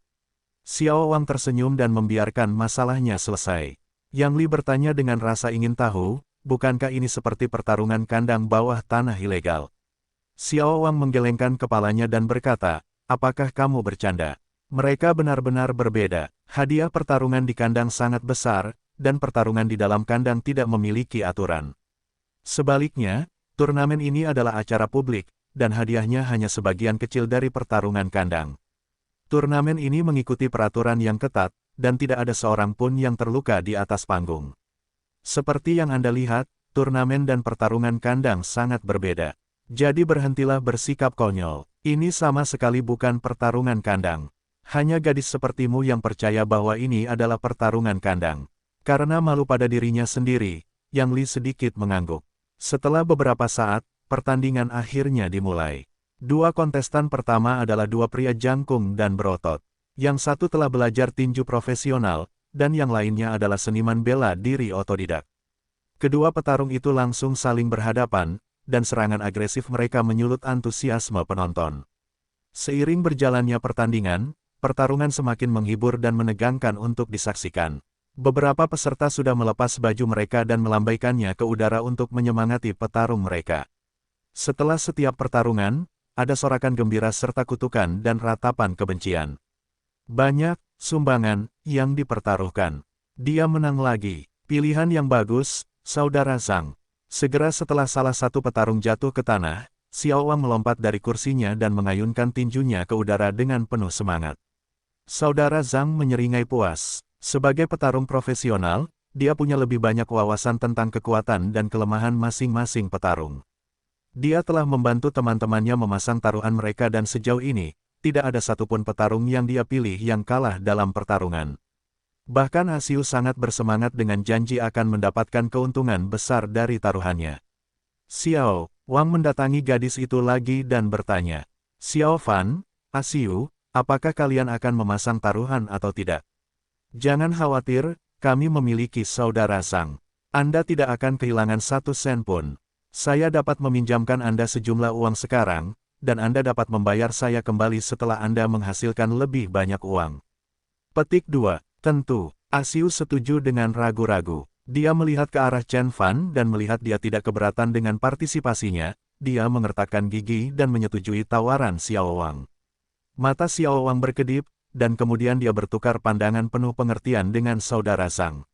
Xiao Wang tersenyum dan membiarkan masalahnya selesai. Yang Li bertanya dengan rasa ingin tahu, bukankah ini seperti pertarungan kandang bawah tanah ilegal? Xiao Wang menggelengkan kepalanya dan berkata, apakah kamu bercanda? Mereka benar-benar berbeda. Hadiah pertarungan di kandang sangat besar, dan pertarungan di dalam kandang tidak memiliki aturan. Sebaliknya, turnamen ini adalah acara publik, dan hadiahnya hanya sebagian kecil dari pertarungan kandang. Turnamen ini mengikuti peraturan yang ketat, dan tidak ada seorang pun yang terluka di atas panggung. Seperti yang Anda lihat, turnamen dan pertarungan kandang sangat berbeda. Jadi berhentilah bersikap konyol. Ini sama sekali bukan pertarungan kandang. Hanya gadis sepertimu yang percaya bahwa ini adalah pertarungan kandang. Karena malu pada dirinya sendiri, Yang Li sedikit mengangguk. Setelah beberapa saat, pertandingan akhirnya dimulai. Dua kontestan pertama adalah dua pria jangkung dan berotot. Yang satu telah belajar tinju profesional, dan yang lainnya adalah seniman bela diri otodidak. Kedua petarung itu langsung saling berhadapan, dan serangan agresif mereka menyulut antusiasme penonton. Seiring berjalannya pertandingan, pertarungan semakin menghibur dan menegangkan untuk disaksikan. Beberapa peserta sudah melepas baju mereka dan melambaikannya ke udara untuk menyemangati petarung mereka. Setelah setiap pertarungan, ada sorakan gembira serta kutukan dan ratapan kebencian. Banyak sumbangan yang dipertaruhkan. Dia menang lagi. Pilihan yang bagus, Saudara Zhang. Segera setelah salah satu petarung jatuh ke tanah, Xiao Wang melompat dari kursinya dan mengayunkan tinjunya ke udara dengan penuh semangat. Saudara Zhang menyeringai puas. Sebagai petarung profesional, dia punya lebih banyak wawasan tentang kekuatan dan kelemahan masing-masing petarung. Dia telah membantu teman-temannya memasang taruhan mereka dan sejauh ini, tidak ada satupun petarung yang dia pilih yang kalah dalam pertarungan. Bahkan Asiu sangat bersemangat dengan janji akan mendapatkan keuntungan besar dari taruhannya. Xiao Wang mendatangi gadis itu lagi dan bertanya, Xiao Fan, Asiu, apakah kalian akan memasang taruhan atau tidak? Jangan khawatir, kami memiliki Saudara Zhang. Anda tidak akan kehilangan 1 sen pun. Saya dapat meminjamkan Anda sejumlah uang sekarang, dan Anda dapat membayar saya kembali setelah Anda menghasilkan lebih banyak uang. Petik 2. Tentu, Asiu setuju dengan ragu-ragu. Dia melihat ke arah Chen Fan dan melihat dia tidak keberatan dengan partisipasinya, dia mengertakkan gigi dan menyetujui tawaran Xiao Wang. Mata Xiao Wang berkedip, dan kemudian dia bertukar pandangan penuh pengertian dengan Saudara Zhang.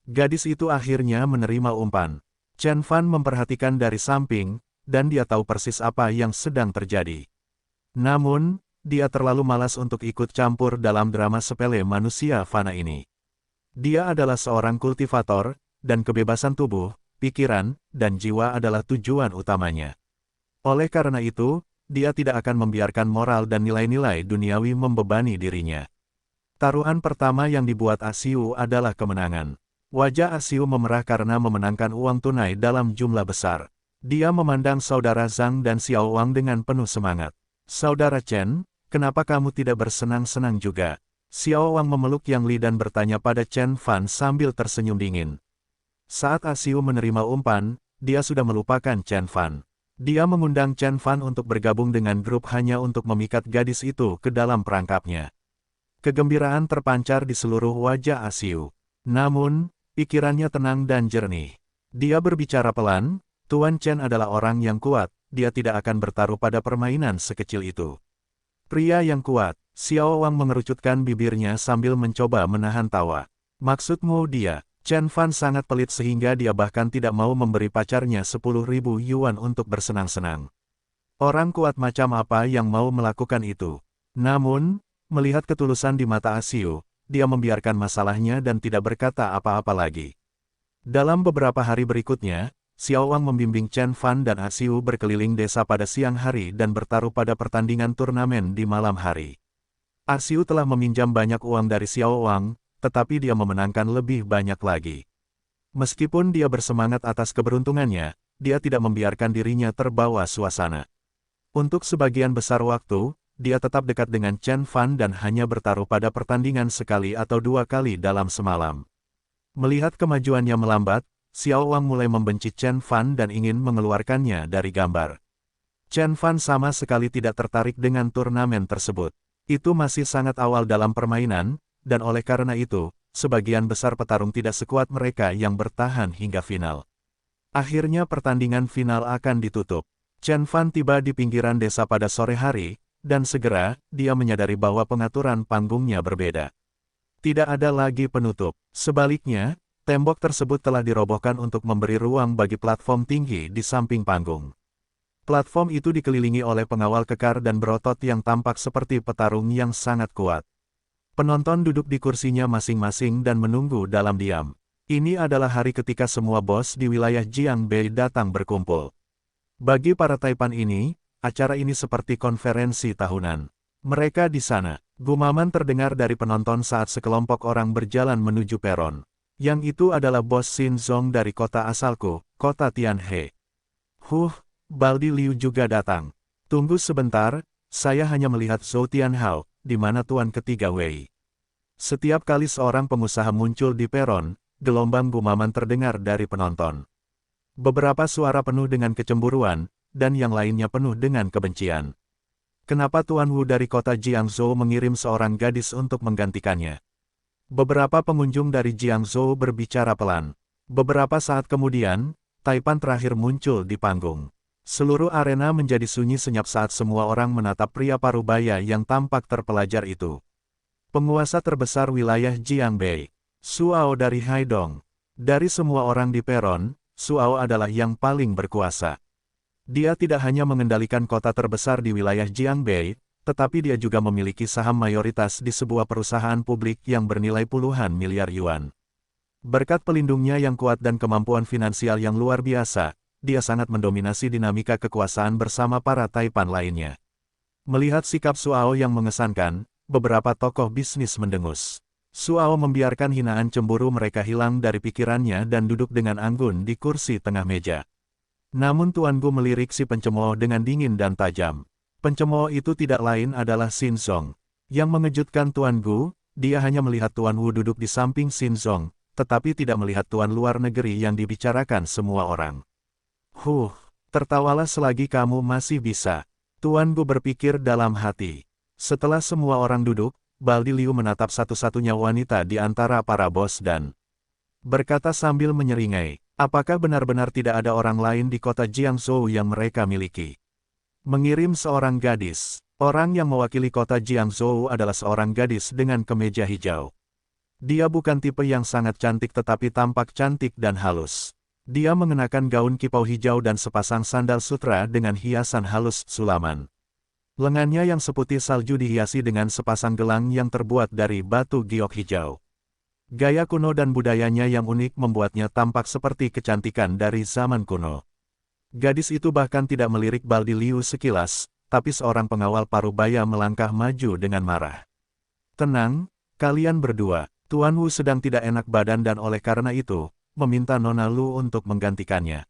Gadis itu akhirnya menerima umpan. Chen Fan memperhatikan dari samping, dan dia tahu persis apa yang sedang terjadi. Namun, dia terlalu malas untuk ikut campur dalam drama sepele manusia fana ini. Dia adalah seorang kultivator, dan kebebasan tubuh, pikiran, dan jiwa adalah tujuan utamanya. Oleh karena itu, dia tidak akan membiarkan moral dan nilai-nilai duniawi membebani dirinya. Taruhan pertama yang dibuat Asiu adalah kemenangan. Wajah Asiu memerah karena memenangkan uang tunai dalam jumlah besar. Dia memandang Saudara Zhang dan Xiao Wang dengan penuh semangat. Saudara Chen, kenapa kamu tidak bersenang-senang juga? Xiao Wang memeluk Yang Li dan bertanya pada Chen Fan sambil tersenyum dingin. Saat Asiu menerima umpan, dia sudah melupakan Chen Fan. Dia mengundang Chen Fan untuk bergabung dengan grup hanya untuk memikat gadis itu ke dalam perangkapnya. Kegembiraan terpancar di seluruh wajah Asiu. Namun, pikirannya tenang dan jernih. Dia berbicara pelan, Tuan Chen adalah orang yang kuat, dia tidak akan bertaruh pada permainan sekecil itu. Pria yang kuat, Xiao Wang mengerucutkan bibirnya sambil mencoba menahan tawa. Maksudmu dia? Chen Fan sangat pelit sehingga dia bahkan tidak mau memberi pacarnya 10.000 yuan untuk bersenang-senang. Orang kuat macam apa yang mau melakukan itu? Namun, melihat ketulusan di mata Asiu, dia membiarkan masalahnya dan tidak berkata apa-apa lagi. Dalam beberapa hari berikutnya, Xiao Wang membimbing Chen Fan dan Asiu berkeliling desa pada siang hari dan bertaruh pada pertandingan turnamen di malam hari. Asiu telah meminjam banyak uang dari Xiao Wang, tetapi dia memenangkan lebih banyak lagi. Meskipun dia bersemangat atas keberuntungannya, dia tidak membiarkan dirinya terbawa suasana. Untuk sebagian besar waktu, dia tetap dekat dengan Chen Fan dan hanya bertaruh pada pertandingan sekali atau 2 kali dalam semalam. Melihat kemajuannya melambat, Xiao Wang mulai membenci Chen Fan dan ingin mengeluarkannya dari gambar. Chen Fan sama sekali tidak tertarik dengan turnamen tersebut. Itu masih sangat awal dalam permainan, dan oleh karena itu, sebagian besar petarung tidak sekuat mereka yang bertahan hingga final. Akhirnya pertandingan final akan ditutup. Chen Fan tiba di pinggiran desa pada sore hari, dan segera, dia menyadari bahwa pengaturan panggungnya berbeda. Tidak ada lagi penutup. Sebaliknya, tembok tersebut telah dirobohkan untuk memberi ruang bagi platform tinggi di samping panggung. Platform itu dikelilingi oleh pengawal kekar dan berotot yang tampak seperti petarung yang sangat kuat. Penonton duduk di kursinya masing-masing dan menunggu dalam diam. Ini adalah hari ketika semua bos di wilayah Jiangbei datang berkumpul. Bagi para taipan ini, acara ini seperti konferensi tahunan. Mereka di sana. Gumaman terdengar dari penonton saat sekelompok orang berjalan menuju peron. Yang itu adalah bos Xin Zong dari kota asalku, kota Tianhe. Baldi Liu juga datang. Tunggu sebentar, saya hanya melihat Zhou Tianhao, di mana tuan ketiga Wei. Setiap kali seorang pengusaha muncul di peron, gelombang gumaman terdengar dari penonton. Beberapa suara penuh dengan kecemburuan, dan yang lainnya penuh dengan kebencian. Kenapa Tuan Wu dari kota Jiangzhou mengirim seorang gadis untuk menggantikannya? Beberapa pengunjung dari Jiangzhou berbicara pelan. Beberapa saat kemudian, Taipan terakhir muncul di panggung. Seluruh arena menjadi sunyi senyap saat semua orang menatap pria parubaya yang tampak terpelajar itu. Penguasa terbesar wilayah Jiangbei, Suao dari Haidong. Dari semua orang di peron, Suao adalah yang paling berkuasa. Dia tidak hanya mengendalikan kota terbesar di wilayah Jiangbei, tetapi dia juga memiliki saham mayoritas di sebuah perusahaan publik yang bernilai puluhan miliar yuan. Berkat pelindungnya yang kuat dan kemampuan finansial yang luar biasa, dia sangat mendominasi dinamika kekuasaan bersama para Taipan lainnya. Melihat sikap Suao yang mengesankan, beberapa tokoh bisnis mendengus. Suao membiarkan hinaan cemburu mereka hilang dari pikirannya dan duduk dengan anggun di kursi tengah meja. Namun Tuan Gu melirik si pencemooh dengan dingin dan tajam. Pencemooh itu tidak lain adalah Xin Zong. Yang mengejutkan Tuan Gu, dia hanya melihat Tuan Wu duduk di samping Xin Zong, tetapi tidak melihat tuan luar negeri yang dibicarakan semua orang. Tertawalah selagi kamu masih bisa. Tuan Gu berpikir dalam hati. Setelah semua orang duduk, Baldi Liu menatap satu-satunya wanita di antara para bos dan berkata sambil menyeringai. Apakah benar-benar tidak ada orang lain di kota Jiangzhou yang mereka miliki? Mengirim seorang gadis. Orang yang mewakili kota Jiangzhou adalah seorang gadis dengan kemeja hijau. Dia bukan tipe yang sangat cantik tetapi tampak cantik dan halus. Dia mengenakan gaun kipau hijau dan sepasang sandal sutra dengan hiasan halus sulaman. Lengannya yang seputih salju dihiasi dengan sepasang gelang yang terbuat dari batu giok hijau. Gaya kuno dan budayanya yang unik membuatnya tampak seperti kecantikan dari zaman kuno. Gadis itu bahkan tidak melirik Baldi Liu sekilas, tapi seorang pengawal parubaya melangkah maju dengan marah. Tenang, kalian berdua. Tuan Wu sedang tidak enak badan dan oleh karena itu, meminta Nona Lu untuk menggantikannya.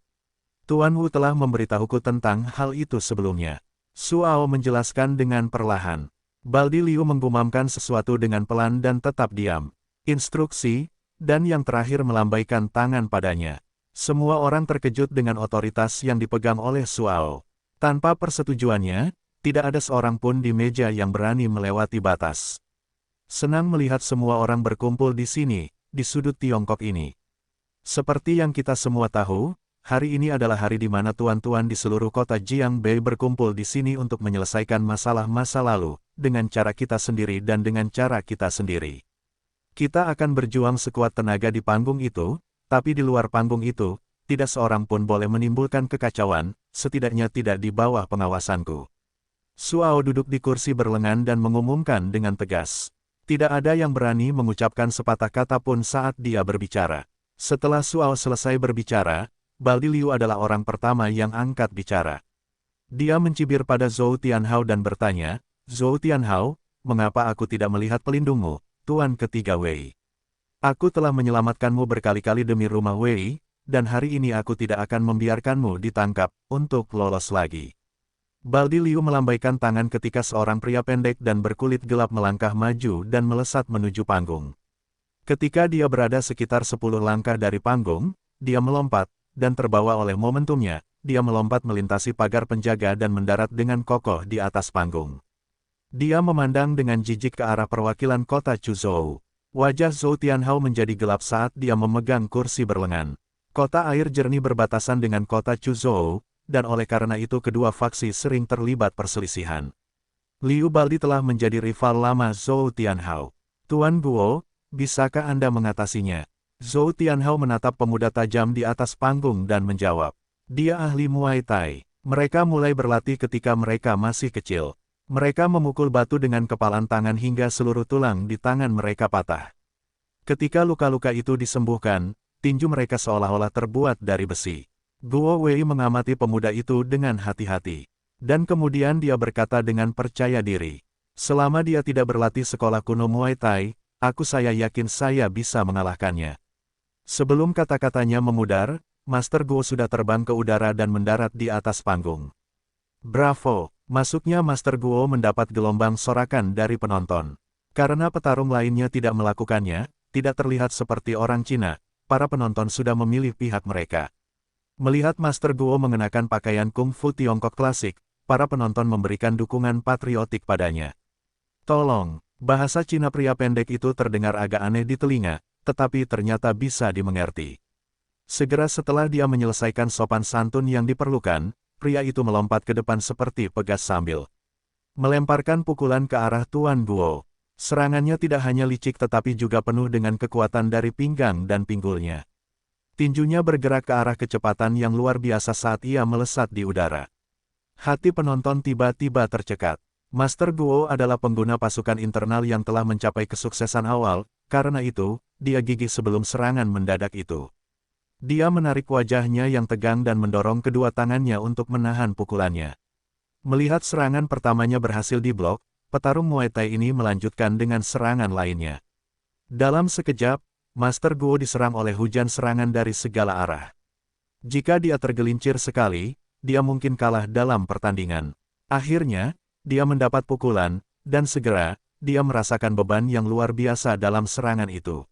Tuan Wu telah memberitahuku tentang hal itu sebelumnya. Suao menjelaskan dengan perlahan. Baldi Liu menggumamkan sesuatu dengan pelan dan tetap diam. Instruksi, dan yang terakhir melambaikan tangan padanya. Semua orang terkejut dengan otoritas yang dipegang oleh Suao. Tanpa persetujuannya, tidak ada seorang pun di meja yang berani melewati batas. Senang melihat semua orang berkumpul di sini, di sudut Tiongkok ini. Seperti yang kita semua tahu, hari ini adalah hari di mana tuan-tuan di seluruh kota Jiangbei berkumpul di sini untuk menyelesaikan masalah masa lalu, dengan cara kita sendiri dan dengan cara kita sendiri. Kita akan berjuang sekuat tenaga di panggung itu, tapi di luar panggung itu, tidak seorang pun boleh menimbulkan kekacauan, setidaknya tidak di bawah pengawasanku. Suao duduk di kursi berlengan dan mengumumkan dengan tegas. Tidak ada yang berani mengucapkan sepatah kata pun saat dia berbicara. Setelah Suao selesai berbicara, Baldi Liu adalah orang pertama yang angkat bicara. Dia mencibir pada Zhou Tianhao dan bertanya, Zhou Tianhao, mengapa aku tidak melihat pelindungmu? Tuan ketiga Wei. Aku telah menyelamatkanmu berkali-kali demi rumah Wei, dan hari ini aku tidak akan membiarkanmu ditangkap, untuk lolos lagi. Baldi Liu melambaikan tangan ketika seorang pria pendek dan berkulit gelap melangkah maju dan melesat menuju panggung. Ketika dia berada sekitar 10 langkah dari panggung, dia melompat, dan terbawa oleh momentumnya, dia melompat melintasi pagar penjaga dan mendarat dengan kokoh di atas panggung. Dia memandang dengan jijik ke arah perwakilan kota Chuzhou. Wajah Zhou Tianhao menjadi gelap saat dia memegang kursi berlengan. Kota air jernih berbatasan dengan kota Chuzhou, dan oleh karena itu kedua faksi sering terlibat perselisihan. Liu Baldi telah menjadi rival lama Zhou Tianhao. Tuan Guo, bisakah Anda mengatasinya? Zhou Tianhao menatap pemuda tajam di atas panggung dan menjawab. Dia ahli Muay Thai. Mereka mulai berlatih ketika mereka masih kecil. Mereka memukul batu dengan kepalan tangan hingga seluruh tulang di tangan mereka patah. Ketika luka-luka itu disembuhkan, tinju mereka seolah-olah terbuat dari besi. Guo Wei mengamati pemuda itu dengan hati-hati. Dan kemudian dia berkata dengan percaya diri. Selama dia tidak berlatih sekolah kuno Muay Thai, saya yakin saya bisa mengalahkannya. Sebelum kata-katanya memudar, Master Guo sudah terbang ke udara dan mendarat di atas panggung. Bravo! Masuknya Master Guo mendapat gelombang sorakan dari penonton. Karena petarung lainnya tidak melakukannya, tidak terlihat seperti orang Cina, para penonton sudah memilih pihak mereka. Melihat Master Guo mengenakan pakaian kungfu Tiongkok klasik, para penonton memberikan dukungan patriotik padanya. Tolong, bahasa Cina pria pendek itu terdengar agak aneh di telinga, tetapi ternyata bisa dimengerti. Segera setelah dia menyelesaikan sopan santun yang diperlukan, pria itu melompat ke depan seperti pegas sambil melemparkan pukulan ke arah Tuan Guo. Serangannya tidak hanya licik tetapi juga penuh dengan kekuatan dari pinggang dan pinggulnya. Tinjunya bergerak ke arah kecepatan yang luar biasa saat ia melesat di udara. Hati penonton tiba-tiba tercekat. Master Guo adalah pengguna pasukan internal yang telah mencapai kesuksesan awal, karena itu, dia gigih sebelum serangan mendadak itu. Dia menarik wajahnya yang tegang dan mendorong kedua tangannya untuk menahan pukulannya. Melihat serangan pertamanya berhasil diblok, petarung Muay Thai ini melanjutkan dengan serangan lainnya. Dalam sekejap, Master Guo diserang oleh hujan serangan dari segala arah. Jika dia tergelincir sekali, dia mungkin kalah dalam pertandingan. Akhirnya, dia mendapat pukulan, dan segera, dia merasakan beban yang luar biasa dalam serangan itu.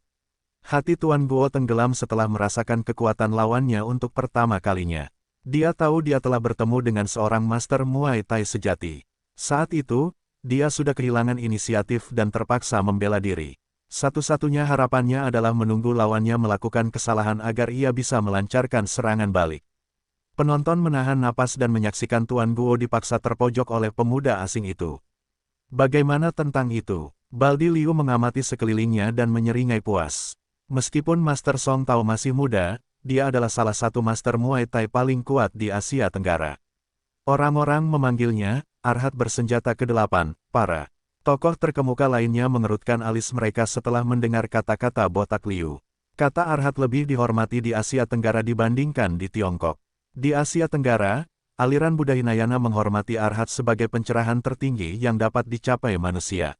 Hati Tuan Guo tenggelam setelah merasakan kekuatan lawannya untuk pertama kalinya. Dia tahu dia telah bertemu dengan seorang master Muay Thai sejati. Saat itu, dia sudah kehilangan inisiatif dan terpaksa membela diri. Satu-satunya harapannya adalah menunggu lawannya melakukan kesalahan agar ia bisa melancarkan serangan balik. Penonton menahan napas dan menyaksikan Tuan Guo dipaksa terpojok oleh pemuda asing itu. Bagaimana tentang itu? Baldi Liu mengamati sekelilingnya dan menyeringai puas. Meskipun Master Song Tao masih muda, dia adalah salah satu master Muay Thai paling kuat di Asia Tenggara. Orang-orang memanggilnya, Arhat bersenjata ke-8, para tokoh terkemuka lainnya mengerutkan alis mereka setelah mendengar kata-kata botak Liu. Kata Arhat lebih dihormati di Asia Tenggara dibandingkan di Tiongkok. Di Asia Tenggara, aliran Buddha Hinayana menghormati Arhat sebagai pencerahan tertinggi yang dapat dicapai manusia.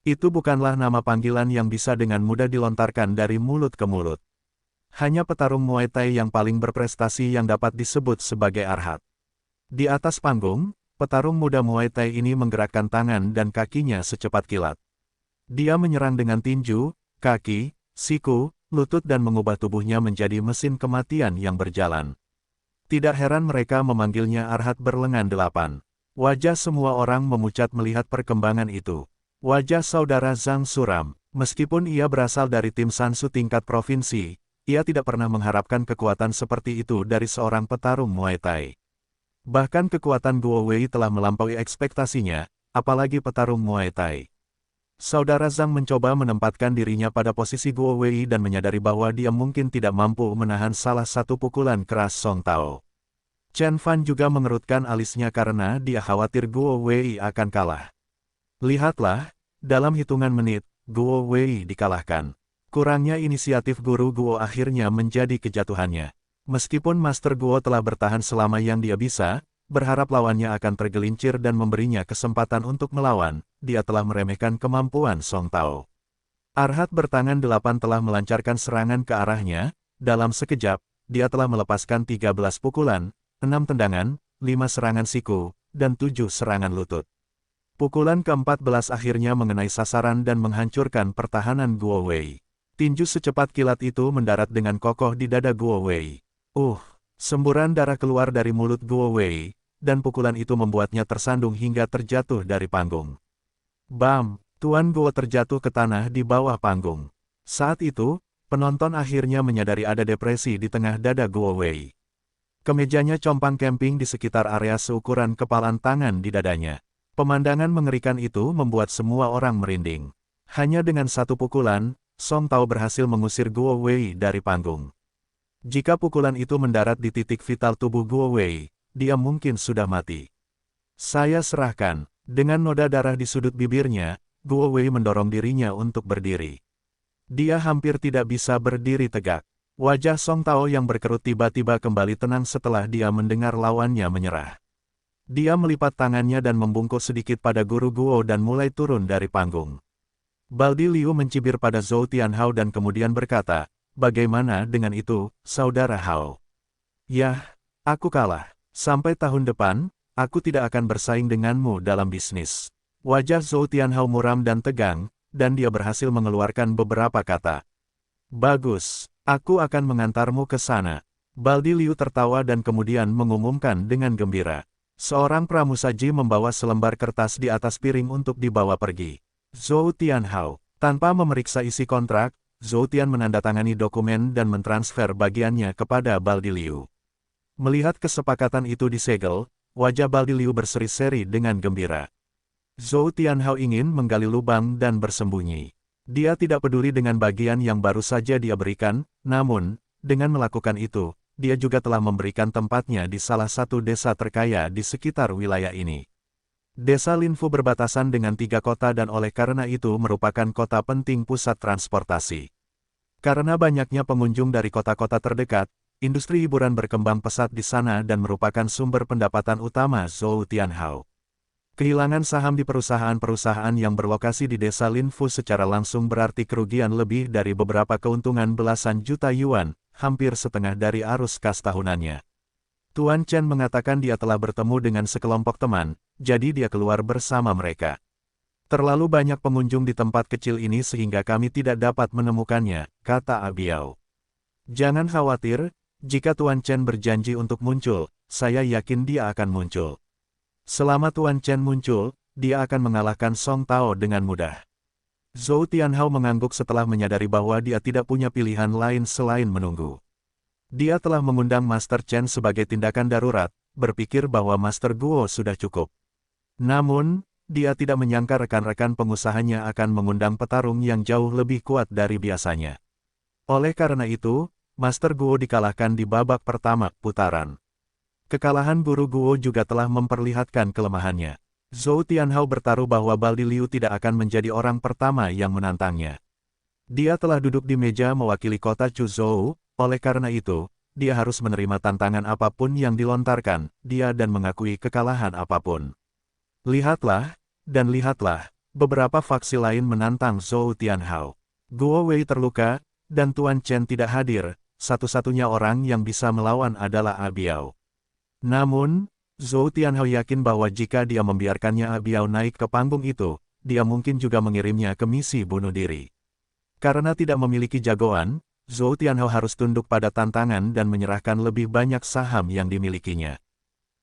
Itu bukanlah nama panggilan yang bisa dengan mudah dilontarkan dari mulut ke mulut. Hanya petarung Muay Thai yang paling berprestasi yang dapat disebut sebagai Arhat. Di atas panggung, petarung muda Muay Thai ini menggerakkan tangan dan kakinya secepat kilat. Dia menyerang dengan tinju, kaki, siku, lutut dan mengubah tubuhnya menjadi mesin kematian yang berjalan. Tidak heran mereka memanggilnya Arhat berlengan 8. Wajah semua orang memucat melihat perkembangan itu. Wajah saudara Zhang suram. Meskipun ia berasal dari tim Sansu tingkat provinsi, ia tidak pernah mengharapkan kekuatan seperti itu dari seorang petarung Muay Thai. Bahkan kekuatan Guo Wei telah melampaui ekspektasinya, apalagi petarung Muay Thai. Saudara Zhang mencoba menempatkan dirinya pada posisi Guo Wei dan menyadari bahwa dia mungkin tidak mampu menahan salah satu pukulan keras Song Tao. Chen Fan juga mengerutkan alisnya karena dia khawatir Guo Wei akan kalah. Lihatlah, dalam hitungan menit, Guo Wei dikalahkan. Kurangnya inisiatif guru Guo akhirnya menjadi kejatuhannya. Meskipun Master Guo telah bertahan selama yang dia bisa, berharap lawannya akan tergelincir dan memberinya kesempatan untuk melawan, dia telah meremehkan kemampuan Song Tao. Arhat bertangan 8 telah melancarkan serangan ke arahnya, dalam sekejap, dia telah melepaskan 13 pukulan, 6 tendangan, 5 serangan siku, dan 7 serangan lutut. Pukulan ke-14 akhirnya mengenai sasaran dan menghancurkan pertahanan Guo Wei. Tinju secepat kilat itu mendarat dengan kokoh di dada Guo Wei. Semburan darah keluar dari mulut Guo Wei, dan pukulan itu membuatnya tersandung hingga terjatuh dari panggung. Bam! Tuan Guo terjatuh ke tanah di bawah panggung. Saat itu, penonton akhirnya menyadari ada depresi di tengah dada Guo Wei. Kemejanya compang camping di sekitar area seukuran kepalan tangan di dadanya. Pemandangan mengerikan itu membuat semua orang merinding. Hanya dengan satu pukulan, Song Tao berhasil mengusir Guo Wei dari panggung. Jika pukulan itu mendarat di titik vital tubuh Guo Wei, dia mungkin sudah mati. Saya serahkan. Dengan noda darah di sudut bibirnya, Guo Wei mendorong dirinya untuk berdiri. Dia hampir tidak bisa berdiri tegak. Wajah Song Tao yang berkerut tiba-tiba kembali tenang setelah dia mendengar lawannya menyerah. Dia melipat tangannya dan membungkuk sedikit pada guru Guo dan mulai turun dari panggung. Baldi Liu mencibir pada Zhou Tianhao dan kemudian berkata, "Bagaimana dengan itu, Saudara Hao?" "Yah, aku kalah. Sampai tahun depan, aku tidak akan bersaing denganmu dalam bisnis." Wajah Zhou Tianhao muram dan tegang, dan dia berhasil mengeluarkan beberapa kata. "Bagus, aku akan mengantarmu ke sana." Baldi Liu tertawa dan kemudian mengumumkan dengan gembira. Seorang pramusaji membawa selembar kertas di atas piring untuk dibawa pergi. Zhou Tianhao, tanpa memeriksa isi kontrak, Zhou Tian menandatangani dokumen dan mentransfer bagiannya kepada Baldi Liu. Melihat kesepakatan itu disegel, wajah Baldi Liu berseri-seri dengan gembira. Zhou Tianhao ingin menggali lubang dan bersembunyi. Dia tidak peduli dengan bagian yang baru saja dia berikan, namun, dengan melakukan itu, dia juga telah memberikan tempatnya di salah satu desa terkaya di sekitar wilayah ini. Desa Linfu berbatasan dengan 3 kota dan oleh karena itu merupakan kota penting pusat transportasi. Karena banyaknya pengunjung dari kota-kota terdekat, industri hiburan berkembang pesat di sana dan merupakan sumber pendapatan utama Zhou Tianhao. Kehilangan saham di perusahaan-perusahaan yang berlokasi di desa Linfu secara langsung berarti kerugian lebih dari beberapa keuntungan belasan juta yuan, hampir setengah dari arus kas tahunannya. Tuan Chen mengatakan dia telah bertemu dengan sekelompok teman, jadi dia keluar bersama mereka. "Terlalu banyak pengunjung di tempat kecil ini sehingga kami tidak dapat menemukannya," kata Abiao. "Jangan khawatir, jika Tuan Chen berjanji untuk muncul, saya yakin dia akan muncul. Selama Tuan Chen muncul, dia akan mengalahkan Song Tao dengan mudah." Zhou Tianhao mengangguk setelah menyadari bahwa dia tidak punya pilihan lain selain menunggu. Dia telah mengundang Master Chen sebagai tindakan darurat, berpikir bahwa Master Guo sudah cukup. Namun, dia tidak menyangka rekan-rekan pengusahanya akan mengundang petarung yang jauh lebih kuat dari biasanya. Oleh karena itu, Master Guo dikalahkan di babak pertama putaran. Kekalahan guru Guo juga telah memperlihatkan kelemahannya. Zhou Tianhao bertaruh bahwa Baldi Liu tidak akan menjadi orang pertama yang menantangnya. Dia telah duduk di meja mewakili kota Chuzhou. Oleh karena itu, dia harus menerima tantangan apapun yang dilontarkan, dia dan mengakui kekalahan apapun. Lihatlah, dan lihatlah, beberapa faksi lain menantang Zhou Tianhao. Guo Wei terluka, dan Tuan Chen tidak hadir, satu-satunya orang yang bisa melawan adalah Abiao. Namun, Zhou Tianhao yakin bahwa jika dia membiarkannya Abiao naik ke panggung itu, dia mungkin juga mengirimnya ke misi bunuh diri. Karena tidak memiliki jagoan, Zhou Tianhao harus tunduk pada tantangan dan menyerahkan lebih banyak saham yang dimilikinya.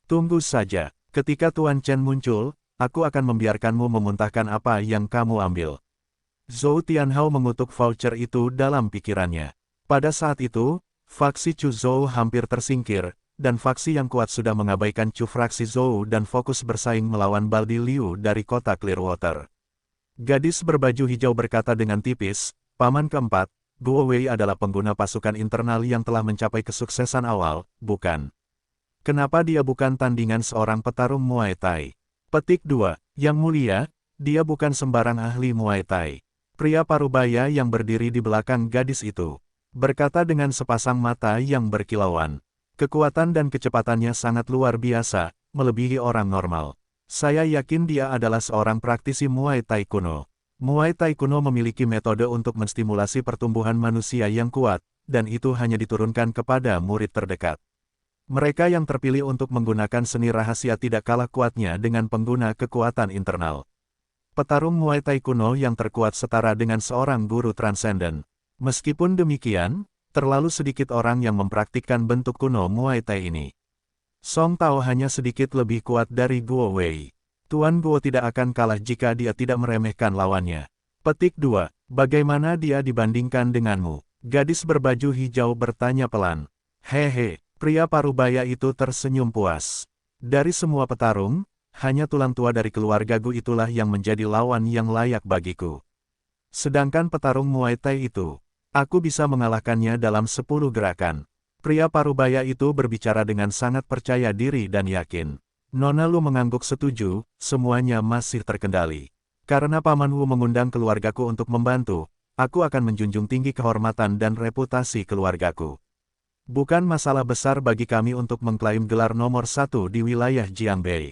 "Tunggu saja, ketika Tuan Chen muncul, aku akan membiarkanmu memuntahkan apa yang kamu ambil." Zhou Tianhao mengutuk voucher itu dalam pikirannya. Pada saat itu, faksi Chu Zhou hampir tersingkir, dan faksi yang kuat sudah mengabaikan Chu fraksi Zhou dan fokus bersaing melawan Baldi Liu dari kota Clearwater. Gadis berbaju hijau berkata dengan tipis, "Paman keempat, Guo Wei adalah pengguna pasukan internal yang telah mencapai kesuksesan awal, bukan? Kenapa dia bukan tandingan seorang petarung Muay Thai?" Petik 2. Yang mulia, dia bukan sembarang ahli Muay Thai. Pria parubaya yang berdiri di belakang gadis itu berkata dengan sepasang mata yang berkilauan. Kekuatan dan kecepatannya sangat luar biasa, melebihi orang normal. "Saya yakin dia adalah seorang praktisi Muay Thai kuno. Muay Thai kuno memiliki metode untuk menstimulasi pertumbuhan manusia yang kuat, dan itu hanya diturunkan kepada murid terdekat. Mereka yang terpilih untuk menggunakan seni rahasia tidak kalah kuatnya dengan pengguna kekuatan internal. Petarung Muay Thai kuno yang terkuat setara dengan seorang guru transenden. Meskipun demikian, terlalu sedikit orang yang mempraktikkan bentuk kuno Muay Thai ini. Song Tao hanya sedikit lebih kuat dari Guo Wei. Tuan Guo tidak akan kalah jika dia tidak meremehkan lawannya." Petik 2. Bagaimana dia dibandingkan denganmu? Gadis berbaju hijau bertanya pelan. "Hehe," pria parubaya itu tersenyum puas. "Dari semua petarung, hanya tulang tua dari keluargaku itulah yang menjadi lawan yang layak bagiku. Sedangkan petarung Muay Thai itu, aku bisa mengalahkannya dalam 10 gerakan." Pria parubaya itu berbicara dengan sangat percaya diri dan yakin. Nona Lu mengangguk setuju, semuanya masih terkendali. "Karena Paman Wu mengundang keluargaku untuk membantu, aku akan menjunjung tinggi kehormatan dan reputasi keluargaku." Bukan masalah besar bagi kami untuk mengklaim gelar nomor 1 di wilayah Jiangbei.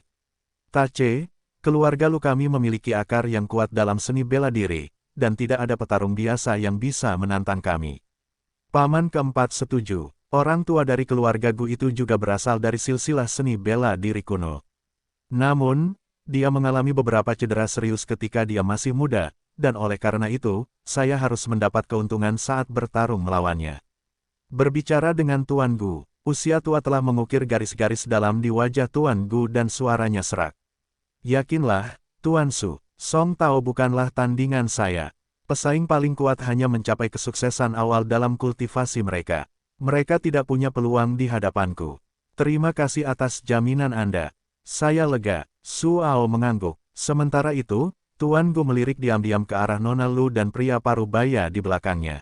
Tace, keluarga Lu kami memiliki akar yang kuat dalam seni bela diri, dan tidak ada petarung biasa yang bisa menantang kami. Paman keempat setuju. Orang tua dari keluarga Gu itu juga berasal dari silsilah seni bela diri kuno. Namun, dia mengalami beberapa cedera serius ketika dia masih muda, dan oleh karena itu, saya harus mendapat keuntungan saat bertarung melawannya. Berbicara dengan Tuan Gu, usia tua telah mengukir garis-garis dalam di wajah Tuan Gu dan suaranya serak. Yakinlah, Tuan Su, Song Tao bukanlah tandingan saya. Pesaing paling kuat hanya mencapai kesuksesan awal dalam kultivasi mereka. Mereka tidak punya peluang di hadapanku. Terima kasih atas jaminan Anda. Saya lega. Su Ao mengangguk. Sementara itu, Tuan Gu melirik diam-diam ke arah Nona Lu dan pria parubaya di belakangnya.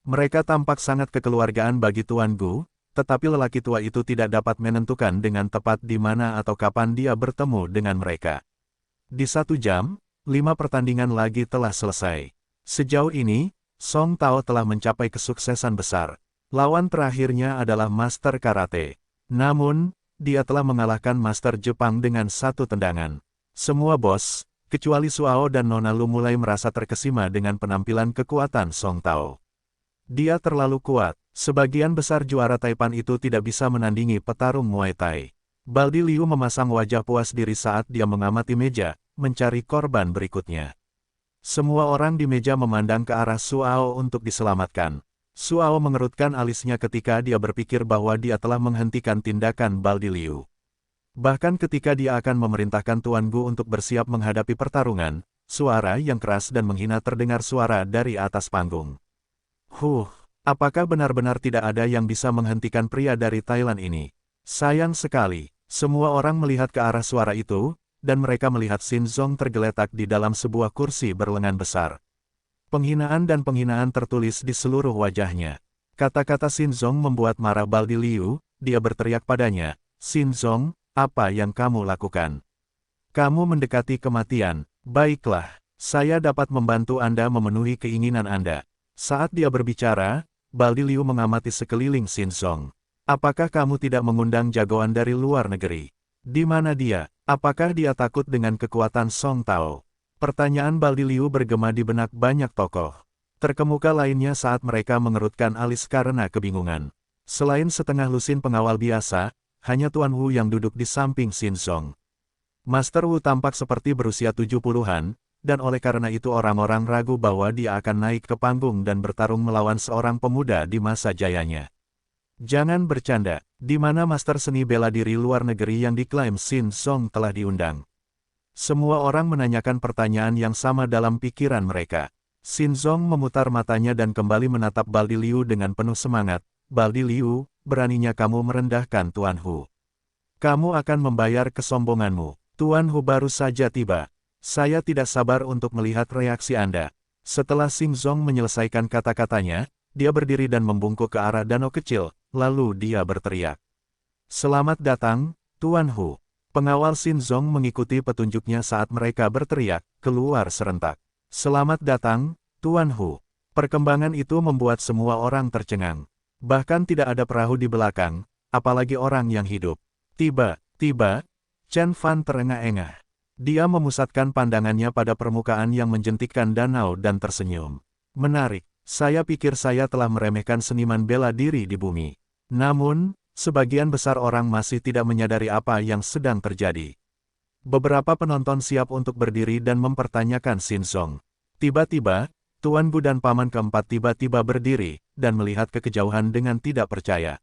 Mereka tampak sangat kekeluargaan bagi Tuan Gu, tetapi lelaki tua itu tidak dapat menentukan dengan tepat di mana atau kapan dia bertemu dengan mereka. Di 1 jam, 5 pertandingan lagi telah selesai. Sejauh ini, Song Tao telah mencapai kesuksesan besar. Lawan terakhirnya adalah Master Karate. Namun, dia telah mengalahkan Master Jepang dengan 1 tendangan. Semua bos, kecuali Suao dan Nona Lu mulai merasa terkesima dengan penampilan kekuatan Song Tao. Dia terlalu kuat. Sebagian besar juara Taipan itu tidak bisa menandingi petarung Muay Thai. Baldi Liu memasang wajah puas diri saat dia mengamati meja, mencari korban berikutnya. Semua orang di meja memandang ke arah Suao untuk diselamatkan. Suao mengerutkan alisnya ketika dia berpikir bahwa dia telah menghentikan tindakan Baldi Liu. Bahkan ketika dia akan memerintahkan Tuan Gu untuk bersiap menghadapi pertarungan, suara yang keras dan menghina terdengar suara dari atas panggung. Apakah benar-benar tidak ada yang bisa menghentikan pria dari Thailand ini? Sayang sekali, semua orang melihat ke arah suara itu, dan mereka melihat Sin Zong tergeletak di dalam sebuah kursi berlengan besar. Penghinaan dan penghinaan tertulis di seluruh wajahnya. Kata-kata Sin Zong membuat marah Baldi Liu, dia berteriak padanya, "Sin Zong, apa yang kamu lakukan? Kamu mendekati kematian. Baiklah, saya dapat membantu Anda memenuhi keinginan Anda." Saat dia berbicara, Baldi Liu mengamati sekeliling Sin Zong. "Apakah kamu tidak mengundang jagoan dari luar negeri? Di mana dia? Apakah dia takut dengan kekuatan Song Tao?" Pertanyaan Baldi Liu bergema di benak banyak tokoh. Terkemuka lainnya saat mereka mengerutkan alis karena kebingungan. Selain setengah lusin pengawal biasa, hanya Tuan Wu yang duduk di samping Sin Zong. Master Wu tampak seperti berusia 70-an, dan oleh karena itu orang-orang ragu bahwa dia akan naik ke panggung dan bertarung melawan seorang pemuda di masa jayanya. Jangan bercanda, di mana master seni bela diri luar negeri yang diklaim Sin Zong telah diundang? Semua orang menanyakan pertanyaan yang sama dalam pikiran mereka. Sin Zong memutar matanya dan kembali menatap Baldi Liu dengan penuh semangat. "Baldi Liu, beraninya kamu merendahkan Tuan Hu. Kamu akan membayar kesombonganmu. Tuan Hu baru saja tiba. Saya tidak sabar untuk melihat reaksi Anda." Setelah Sin Zong menyelesaikan kata-katanya, dia berdiri dan membungkuk ke arah danau kecil, lalu dia berteriak, "Selamat datang, Tuan Hu." Pengawal Sin Zong mengikuti petunjuknya saat mereka berteriak, keluar serentak. "Selamat datang, Tuan Hu." Perkembangan itu membuat semua orang tercengang. Bahkan tidak ada perahu di belakang, apalagi orang yang hidup. Tiba-tiba, Chen Fan terengah-engah. Dia memusatkan pandangannya pada permukaan yang menjentikkan danau dan tersenyum. "Menarik, saya pikir saya telah meremehkan seniman bela diri di bumi. Namun, sebagian besar orang masih tidak menyadari apa yang sedang terjadi." Beberapa penonton siap untuk berdiri dan mempertanyakan Sin Zong. Tiba-tiba, Tuan Gu dan Paman keempat tiba-tiba berdiri, dan melihat ke kejauhan dengan tidak percaya.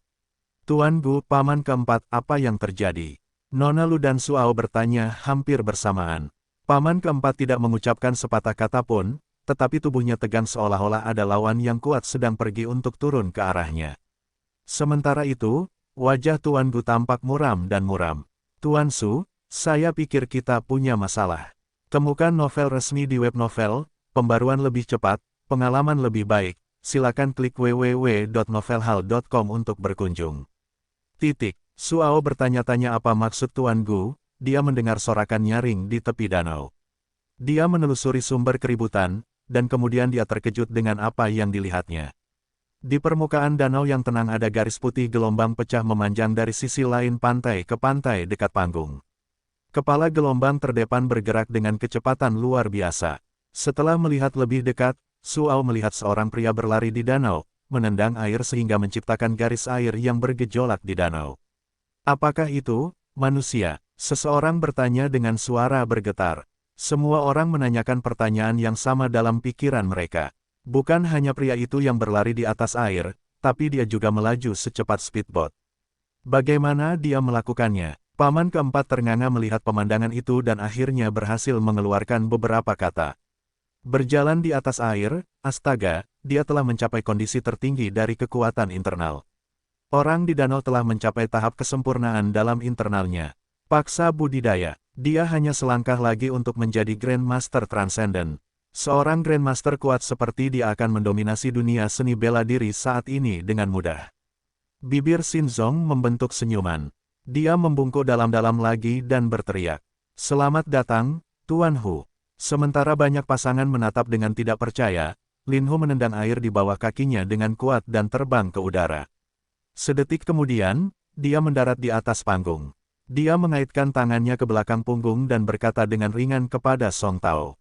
"Tuan Gu, Paman keempat, apa yang terjadi?" Nona Lu dan Suao bertanya hampir bersamaan. Paman keempat tidak mengucapkan sepatah kata pun, tetapi tubuhnya tegang seolah-olah ada lawan yang kuat sedang pergi untuk turun ke arahnya. Sementara itu, wajah Tuan Gu tampak muram dan muram. "Tuan Su, saya pikir kita punya masalah. Temukan novel resmi di web novel, pembaruan lebih cepat, pengalaman lebih baik, silakan klik www.novelhall.com untuk berkunjung." Suao bertanya-tanya apa maksud Tuan Gu, dia mendengar sorakan nyaring di tepi danau. Dia menelusuri sumber keributan, dan kemudian dia terkejut dengan apa yang dilihatnya. Di permukaan danau yang tenang ada garis putih gelombang pecah memanjang dari sisi lain pantai ke pantai dekat panggung. Kepala gelombang terdepan bergerak dengan kecepatan luar biasa. Setelah melihat lebih dekat, Suao melihat seorang pria berlari di danau, menendang air sehingga menciptakan garis air yang bergejolak di danau. Apakah itu, manusia? Seseorang bertanya dengan suara bergetar. Semua orang menanyakan pertanyaan yang sama dalam pikiran mereka. Bukan hanya pria itu yang berlari di atas air, tapi dia juga melaju secepat speedboat. Bagaimana dia melakukannya? Paman keempat ternganga melihat pemandangan itu dan akhirnya berhasil mengeluarkan beberapa kata. Berjalan di atas air, astaga, dia telah mencapai kondisi tertinggi dari kekuatan internal. Orang di danau telah mencapai tahap kesempurnaan dalam internalnya. Paksa budidaya, dia hanya selangkah lagi untuk menjadi Grandmaster Transcendent. Seorang Grandmaster kuat seperti dia akan mendominasi dunia seni bela diri saat ini dengan mudah. Bibir Shinzong membentuk senyuman. Dia membungkuk dalam-dalam lagi dan berteriak. Selamat datang, Tuan Hu. Sementara banyak pasangan menatap dengan tidak percaya, Lin Hu menendang air di bawah kakinya dengan kuat dan terbang ke udara. Sedetik kemudian, dia mendarat di atas panggung. Dia mengaitkan tangannya ke belakang punggung dan berkata dengan ringan kepada Song Tao.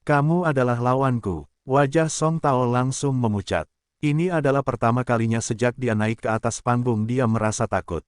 Kamu adalah lawanku. Wajah Song Tao langsung memucat. Ini adalah pertama kalinya sejak dia naik ke atas panggung dia merasa takut.